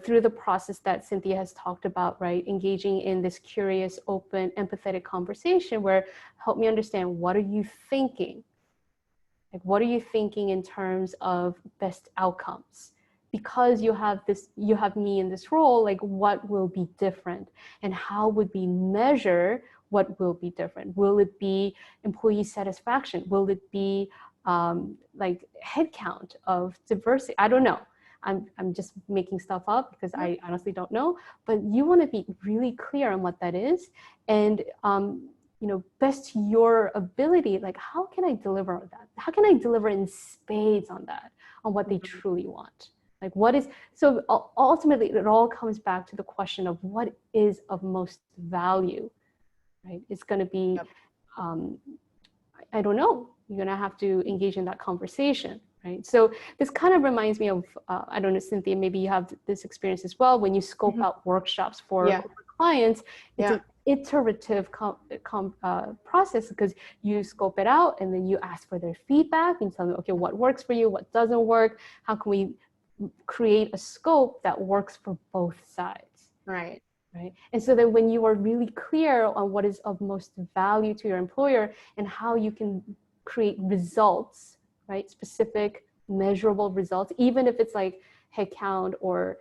[SPEAKER 1] through the process that Cynthia has talked about, right, engaging in this curious, open, empathetic conversation where help me understand, what are you thinking? Like, what are you thinking in terms of best outcomes? Because you have me in this role, like what will be different, and how would we measure what will be different? Will it be employee satisfaction? Will it be like headcount of diversity? I don't know. I'm just making stuff up because I honestly don't know. But you want to be really clear on what that is, and best to your ability. Like, how can I deliver on that? How can I deliver in spades on that, on what they truly want? Like, what is, so ultimately it all comes back to the question of what is of most value, right? It's going to be, I don't know, you're going to have to engage in that conversation, right? So this kind of reminds me of, I don't know, Cynthia, maybe you have this experience as well. When you scope out workshops for clients, it's an iterative process, because you scope it out and then you ask for their feedback and tell them, okay, what works for you, what doesn't work, how can we create a scope that works for both sides.
[SPEAKER 2] Right.
[SPEAKER 1] And so then when you are really clear on what is of most value to your employer and how you can create results, right? Specific, measurable results, even if it's like headcount or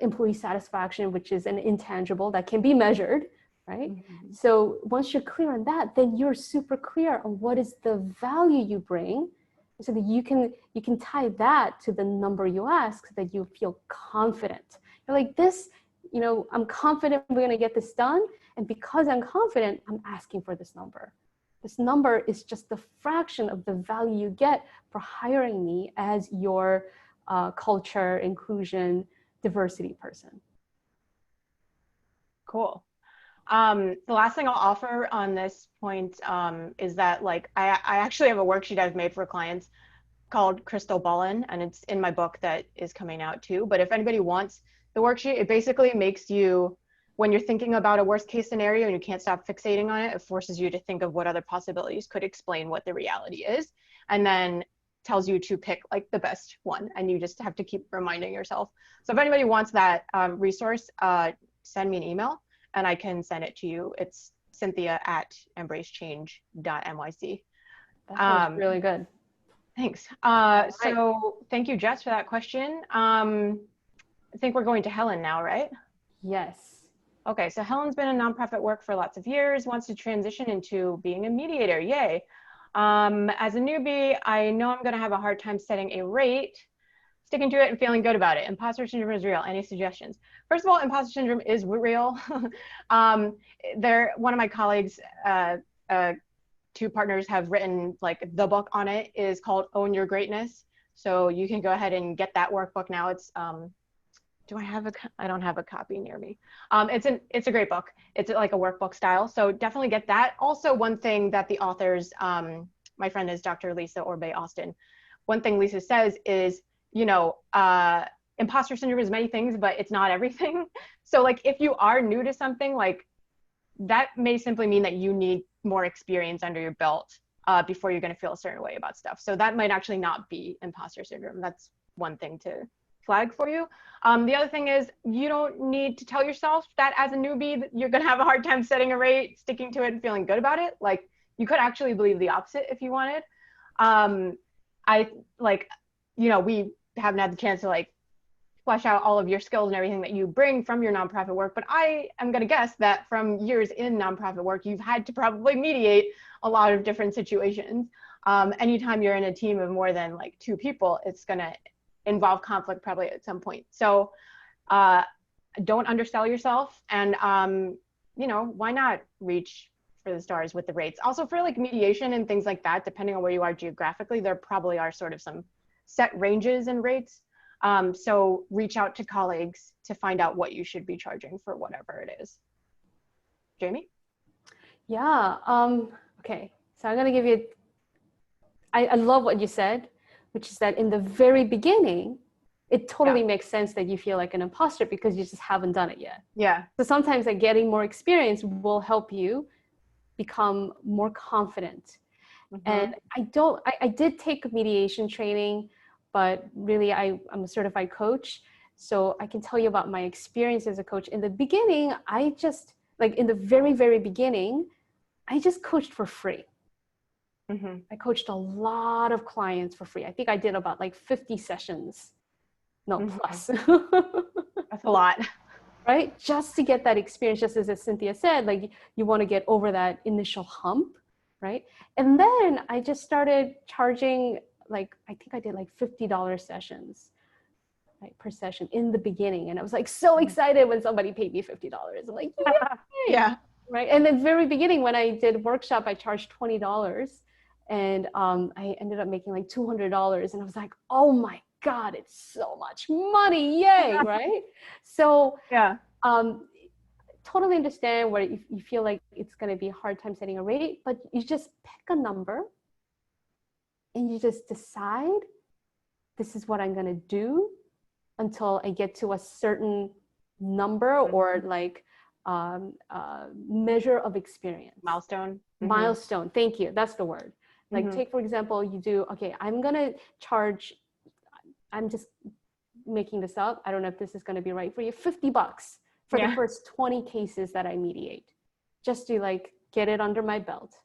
[SPEAKER 1] employee satisfaction, which is an intangible that can be measured, right? So once you're clear on that, then you're super clear on what is the value you bring, so that you can tie that to the number you ask, so that you feel confident. You're like, this, I'm confident we're going to get this done. And because I'm confident, I'm asking for this number. This number is just the fraction of the value you get for hiring me as your culture, inclusion, diversity person.
[SPEAKER 2] Cool. The last thing I'll offer on this point is that like I actually have a worksheet I've made for clients called Crystal Ballin, and it's in my book that is coming out too. But if anybody wants the worksheet, it basically makes you, when you're thinking about a worst case scenario and you can't stop fixating on it, it forces you to think of what other possibilities could explain what the reality is, and then tells you to pick like the best one, and you just have to keep reminding yourself. So if anybody wants that resource, send me an email and I can send it to you. It's Cynthia@embracechange.nyc.
[SPEAKER 1] That sounds really good.
[SPEAKER 2] Thanks.
[SPEAKER 1] All right.
[SPEAKER 2] So thank you, Jess, for that question. I think we're going to Helen now, right?
[SPEAKER 1] Yes.
[SPEAKER 2] Okay, so Helen's been in nonprofit work for lots of years, wants to transition into being a mediator. Yay. As a newbie, I know I'm going to have a hard time setting a rate, sticking to it and feeling good about it. Imposter syndrome is real. Any suggestions? First of all, imposter syndrome is real. One of my colleagues, two partners have written like the book on it is called Own Your Greatness. So you can go ahead and get that workbook now. It's I don't have a copy near me. It's a great book. It's like a workbook style. So definitely get that. Also, one thing that the authors, my friend is Dr. Lisa Orbe Austin. One thing Lisa says is, imposter syndrome is many things, but it's not everything. So like, if you are new to something, like that may simply mean that you need more experience under your belt before you're going to feel a certain way about stuff. So that might actually not be imposter syndrome. That's one thing to flag for you. The other thing is you don't need to tell yourself that as a newbie that you're going to have a hard time setting a rate, sticking to it and feeling good about it. Like you could actually believe the opposite if you wanted. We haven't had the chance to like flesh out all of your skills and everything that you bring from your nonprofit work, but I am going to guess that from years in nonprofit work, you've had to probably mediate a lot of different situations. Anytime you're in a team of more than like 2 people, it's going to involve conflict probably at some point. So don't undersell yourself, and why not reach for the stars with the rates? Also for like mediation and things like that, depending on where you are geographically, there probably are sort of some set ranges and rates. So reach out to colleagues to find out what you should be charging for whatever it is. Jamie?
[SPEAKER 1] Yeah. Okay. So I'm going to give you, I love what you said, which is that in the very beginning, it totally makes sense that you feel like an imposter because you just haven't done it yet.
[SPEAKER 2] Yeah.
[SPEAKER 1] So sometimes like getting more experience will help you become more confident. And I did take mediation training, but really I'm a certified coach. So I can tell you about my experience as a coach. In the beginning, in the very, very beginning, I just coached for free. I coached a lot of clients for free. I think I did about like 50 sessions. No, plus.
[SPEAKER 2] That's a lot.
[SPEAKER 1] Right? Just to get that experience, just as Cynthia said, like you want to get over that initial hump, right? And then I just started charging, like, I think I did like $50 sessions, right, per session in the beginning. And I was like so excited when somebody paid me $50. I'm like, yay!
[SPEAKER 2] Yeah.
[SPEAKER 1] Right? And the very beginning, when I did workshop, I charged $20. And I ended up making like $200. And I was like, oh my God, it's so much money. Yay. Right. So totally understand where you feel like it's going to be a hard time setting a rate, but you just pick a number and you just decide this is what I'm going to do until I get to a certain number or like measure of experience.
[SPEAKER 2] Milestone.
[SPEAKER 1] Milestone. Thank you. That's the word. Like take, for example, you do, okay, I'm going to charge, I'm just making this up. I don't know if this is going to be right for you. $50 for the first 20 cases that I mediate, just to like get it under my belt.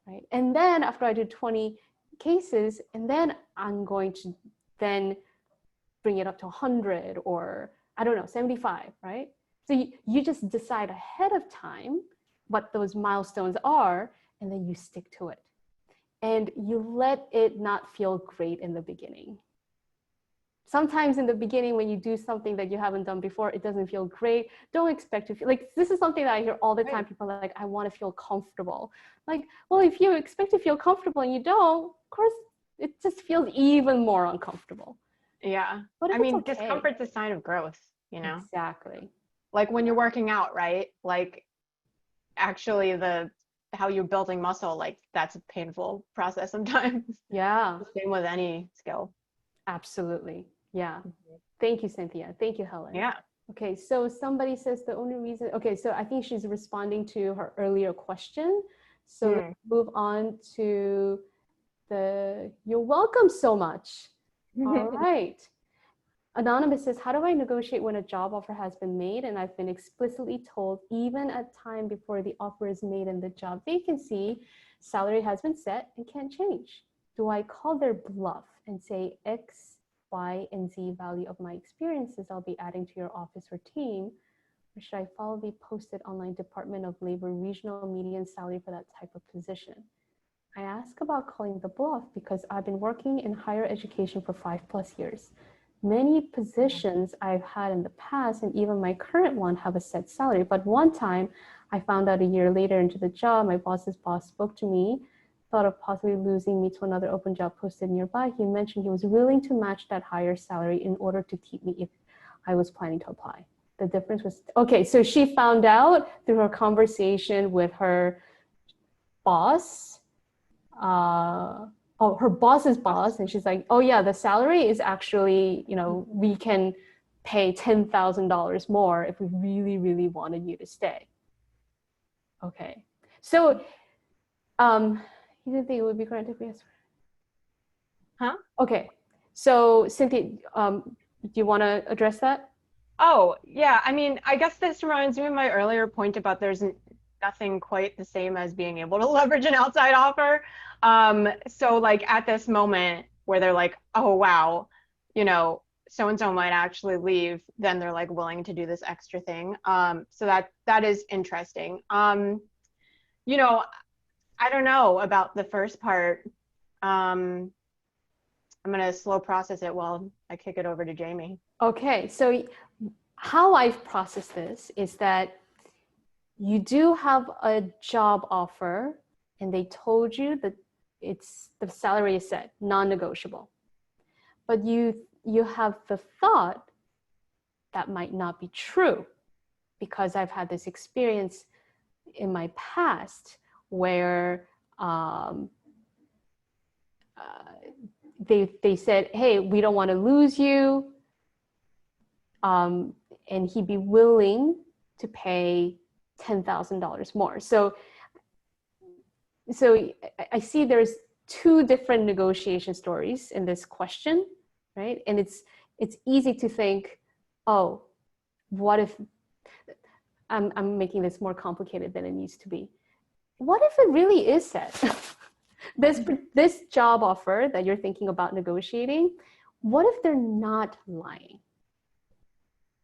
[SPEAKER 1] Right. And then after I do 20 cases, and then I'm going to then bring it up to 100 or I don't know, 75, right? So you just decide ahead of time what those milestones are, and then you stick to it. And you let it not feel great in the beginning. Sometimes in the beginning, when you do something that you haven't done before, it doesn't feel great. Don't expect to feel like, this is something that I hear all the time. People are like, I want to feel comfortable. Like, well, if you expect to feel comfortable and you don't, of course, it just feels even more uncomfortable.
[SPEAKER 2] Yeah.
[SPEAKER 1] But
[SPEAKER 2] I mean, discomfort's a sign of growth, you know?
[SPEAKER 1] Exactly.
[SPEAKER 2] Like when you're working out, right? Like actually how you're building muscle, like that's a painful process sometimes.
[SPEAKER 1] Yeah.
[SPEAKER 2] Same with any skill.
[SPEAKER 1] Absolutely. Yeah. Thank you, Cynthia. Thank you, Helen.
[SPEAKER 2] Yeah.
[SPEAKER 1] Okay, so somebody says the only reason, okay, so I think she's responding to her earlier question. So let's move on to you're welcome so much. All right. Anonymous says, how do I negotiate when a job offer has been made and I've been explicitly told even at time before the offer is made and the job vacancy, salary has been set and can't change? Do I call their bluff and say X, Y, and Z value of my experiences I'll be adding to your office or team? Or should I follow the posted online Department of Labor regional median salary for that type of position? I ask about calling the bluff because I've been working in higher education for 5+ years. Many positions I've had in the past and even my current one have a set salary. But one time I found out a year later into the job, my boss's boss spoke to me, thought of possibly losing me to another open job posted nearby. He mentioned he was willing to match that higher salary in order to keep me if I was planning to apply. The difference was, okay, so she found out through her conversation with her boss, her boss's boss, and she's like, oh yeah, the salary is actually, we can pay $10,000 more if we really, really wanted you to stay. Okay, so you didn't think it would be correct if we asked?
[SPEAKER 2] Huh?
[SPEAKER 1] Okay, so Cynthia, do you want to address that?
[SPEAKER 2] Oh, yeah. I mean, I guess this reminds me of my earlier point about there's nothing quite the same as being able to leverage an outside offer. So like at this moment where they're like, oh, wow, so-and-so might actually leave, then they're like willing to do this extra thing. So that is interesting. I don't know about the first part. I'm going to slow process it while I kick it over to Jamie.
[SPEAKER 1] Okay, so how I've processed this is that you do have a job offer and they told you that the salary is set, non-negotiable. But you have the thought that might not be true because I've had this experience in my past where they said, hey, we don't want to lose you. And he'd be willing to pay $10,000 more. So I see there's two different negotiation stories in this question, right? And it's easy to think, oh, what if, I'm making this more complicated than it needs to be. What if it really is set? This job offer that you're thinking about negotiating, what if they're not lying?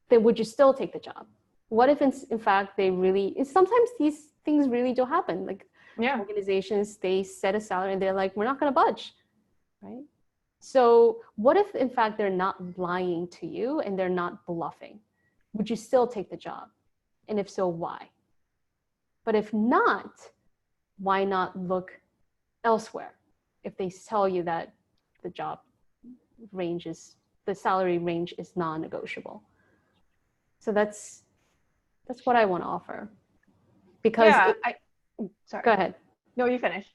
[SPEAKER 1] Then would you still take the job? What if in fact they really, sometimes these things really do happen. Like organizations, they set a salary and they're like, we're not going to budge, right? So what if in fact they're not lying to you and they're not bluffing? Would you still take the job? And if so, why? But if not, why not look elsewhere? If they tell you that the salary range is non-negotiable. So that's what I want to offer. Because
[SPEAKER 2] sorry.
[SPEAKER 1] Go ahead.
[SPEAKER 2] No, you finish.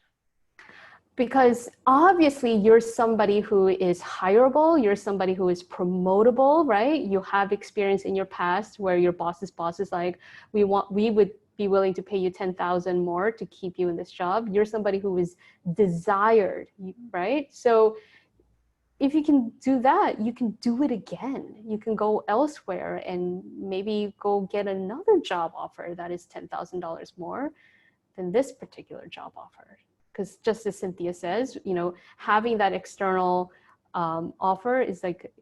[SPEAKER 1] Because obviously you're somebody who is hireable, you're somebody who is promotable, right? You have experience in your past where your boss's boss is like, we would be willing to pay you $10,000 more to keep you in this job. You're somebody who is desired, right? So if you can do that, you can do it again. You can go elsewhere and maybe go get another job offer that is $10,000 more than this particular job offer. Because just as Cynthia says, having that external offer is like,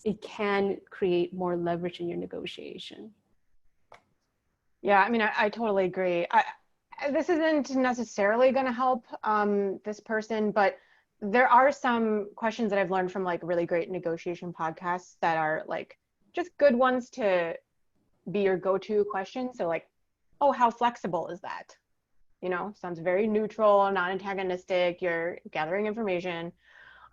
[SPEAKER 1] it can create more leverage in your negotiation.
[SPEAKER 2] Yeah, I mean, I totally agree. This isn't necessarily going to help this person, but there are some questions that I've learned from like really great negotiation podcasts that are like just good ones to be your go-to question. So like, oh, how flexible is that? Sounds very neutral, non-antagonistic, you're gathering information.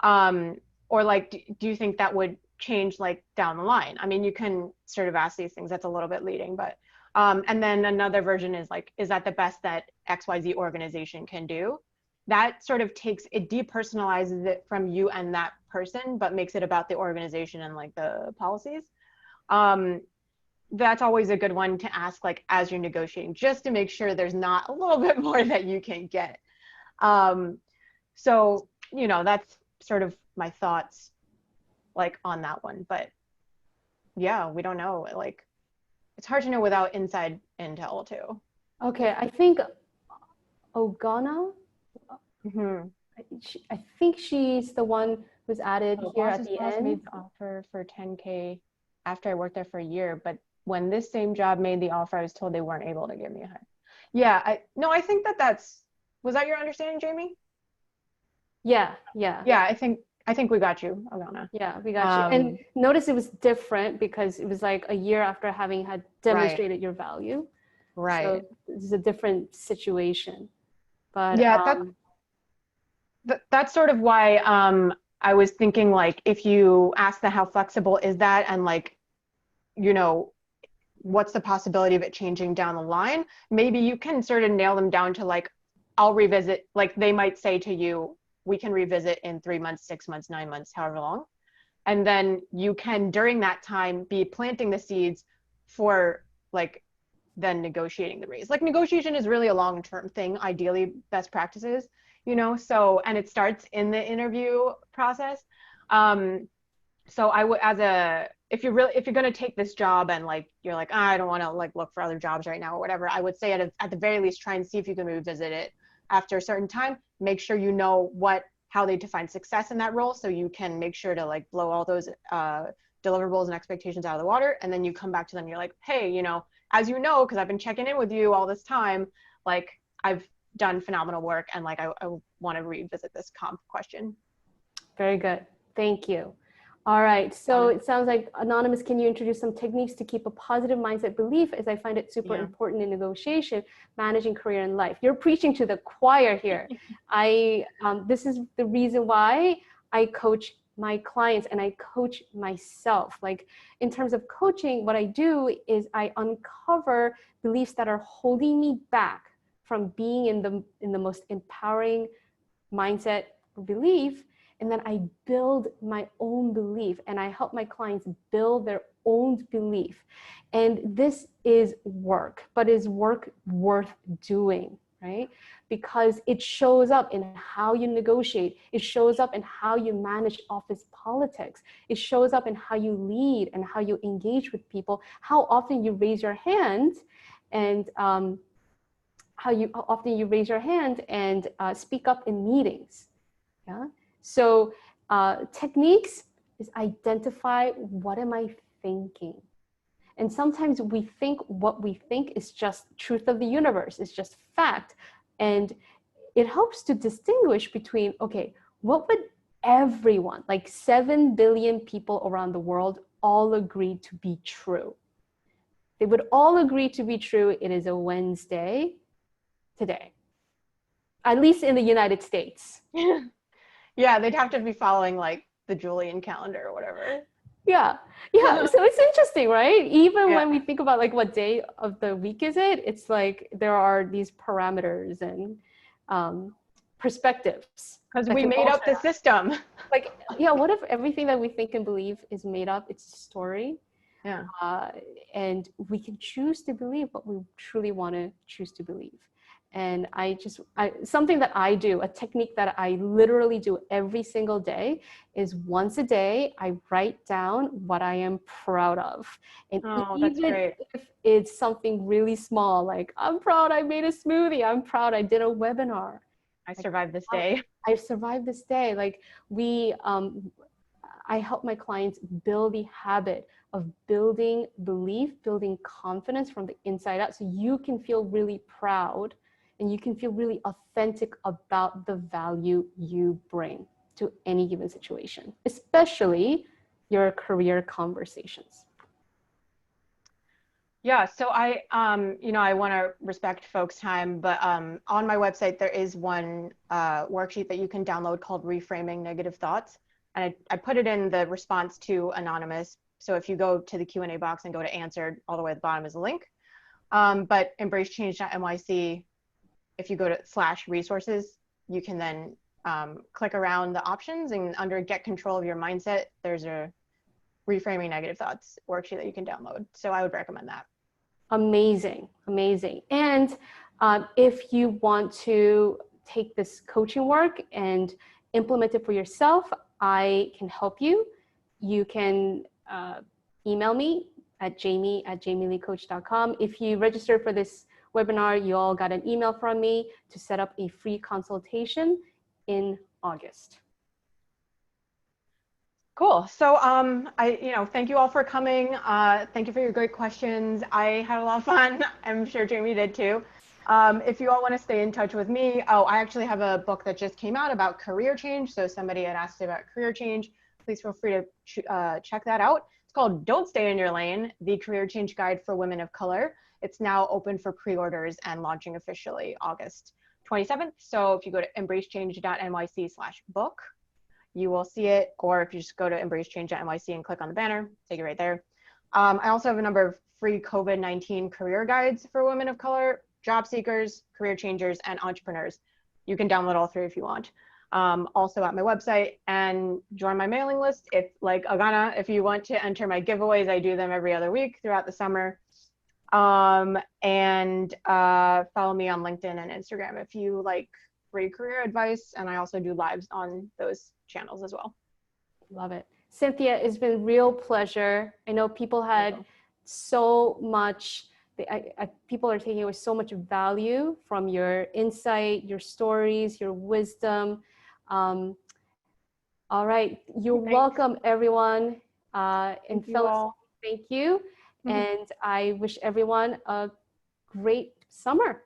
[SPEAKER 2] Or like, do you think that would change like down the line? I mean, you can sort of ask these things, that's a little bit leading, but and then another version is like, is that the best that XYZ organization can do? That sort of it depersonalizes it from you and that person, but makes it about the organization and like the policies. That's always a good one to ask like as you're negotiating, just to make sure there's not a little bit more that you can get. So, that's sort of my thoughts like on that one, but yeah, we don't know. Like, it's hard to know without inside intel too.
[SPEAKER 1] Okay, I think Ogana, I think she's the one who's added here at the
[SPEAKER 2] boss
[SPEAKER 1] end.
[SPEAKER 2] made the offer for 10K after I worked there for a year, but when this same job made the offer, I was told they weren't able to give me a hire. Yeah, I think was that your understanding, Jamie?
[SPEAKER 1] Yeah.
[SPEAKER 2] Yeah, I think we got you, Alana.
[SPEAKER 1] Yeah, we got you. And notice it was different because it was like a year after having had demonstrated your value.
[SPEAKER 2] Right.
[SPEAKER 1] So this is a different situation. But
[SPEAKER 2] yeah, that's sort of why I was thinking, like, if you ask them how flexible is that, and like, what's the possibility of it changing down the line, maybe you can sort of nail them down to like, I'll revisit, like they might say to you, we can revisit in 3 months, 6 months, 9 months, however long. And then you can, during that time, be planting the seeds for like then negotiating the raise. Like negotiation is really a long-term thing, ideally best practices, so, and it starts in the interview process. So I would, if you're going to take this job and like, you're like, I don't want to like look for other jobs right now or whatever, I would say at the very least, try and see if you can revisit it after a certain time. Make sure you know how they define success in that role, so you can make sure to like blow all those deliverables and expectations out of the water. And then you come back to them, you're like, hey, as you know, because I've been checking in with you all this time, like I've done phenomenal work, and like I want to revisit this comp question.
[SPEAKER 1] Very good. Thank you. All right. So it sounds like, Anonymous, can you introduce some techniques to keep a positive mindset belief, as I find it super important in negotiation, managing career and life? You're preaching to the choir here. This is the reason why I coach my clients and I coach myself. Like in terms of coaching, what I do is I uncover beliefs that are holding me back from being in the most empowering mindset or belief. And then I build my own belief, and I help my clients build their own belief. And this is work, but is work worth doing, right? Because it shows up in how you negotiate. It shows up in how you manage office politics. It shows up in how you lead and how you engage with people, how often you raise your hand, and how often you raise your hand and speak up in meetings. Yeah. So techniques is identify, what am I thinking? And sometimes we think what we think is just truth of the universe, it's just fact. And it helps to distinguish between, okay, what would everyone, like 7 billion people around the world, all agree to be true? They would all agree to be true. It is a Wednesday today, at least in the United States.
[SPEAKER 2] Yeah, they'd have to be following like the Julian calendar or whatever.
[SPEAKER 1] Yeah. So it's interesting, right? Even when we think about like what day of the week is it, it's like there are these parameters and perspectives.
[SPEAKER 2] Because we made up the system.
[SPEAKER 1] Like, yeah, what if everything that we think and believe is made up? It's a story.
[SPEAKER 2] Yeah.
[SPEAKER 1] And we can choose to believe what we truly want to choose to believe. And something that I do, a technique that I literally do every single day, is once a day, I write down what I am proud of. And even if it's something really small, like I'm proud I made a smoothie, I'm proud I did a webinar.
[SPEAKER 2] I survived this day.
[SPEAKER 1] I survived this day. Like I help my clients build the habit of building belief, building confidence from the inside out, so you can feel really proud and you can feel really authentic about the value you bring to any given situation, especially your career conversations.
[SPEAKER 2] Yeah, so I want to respect folks' time, but on my website, there is one worksheet that you can download called Reframing Negative Thoughts. And I put it in the response to Anonymous. So if you go to the Q&A box and go to answered, all the way at the bottom is a link. But embracechange.nyc, if you go to /resources, you can then click around the options, and under Get Control of Your Mindset, there's a Reframing Negative Thoughts worksheet that you can download. So I would recommend that.
[SPEAKER 1] Amazing, amazing. And if you want to take this coaching work and implement it for yourself, I can help you. You can email me at jamie@jamieleecoach.com. If you register for this webinar, you all got an email from me to set up a free consultation. in August.
[SPEAKER 2] Cool. So thank you all for coming. Thank you for your great questions. I had a lot of fun. I'm sure Jamie did too. If you all want to stay in touch with me, I actually have a book that just came out about career change. So somebody had asked about career change. Please feel free to check that out. It's called Don't Stay in Your Lane, The Career Change Guide for Women of Color. It's now open for pre-orders and launching officially August 27th. So if you go to embracechange.nyc/book, you will see it, or if you just go to embracechange.nyc and click on the banner, take it right there. I also have a number of free COVID-19 career guides for women of color, job seekers, career changers, and entrepreneurs. You can download all three if you want. Also at my website, and join my mailing list. If, like Agana, if you want to enter my giveaways, I do them every other week throughout the summer. And follow me on LinkedIn and Instagram if you like free career advice, and I also do lives on those channels as well.
[SPEAKER 1] Love it. Cynthia, it's been a real pleasure. I know people had so much, people are taking away so much value from your insight, your stories, your wisdom. All right, you're welcome, everyone. And fellas, thank you. And I wish everyone a great summer.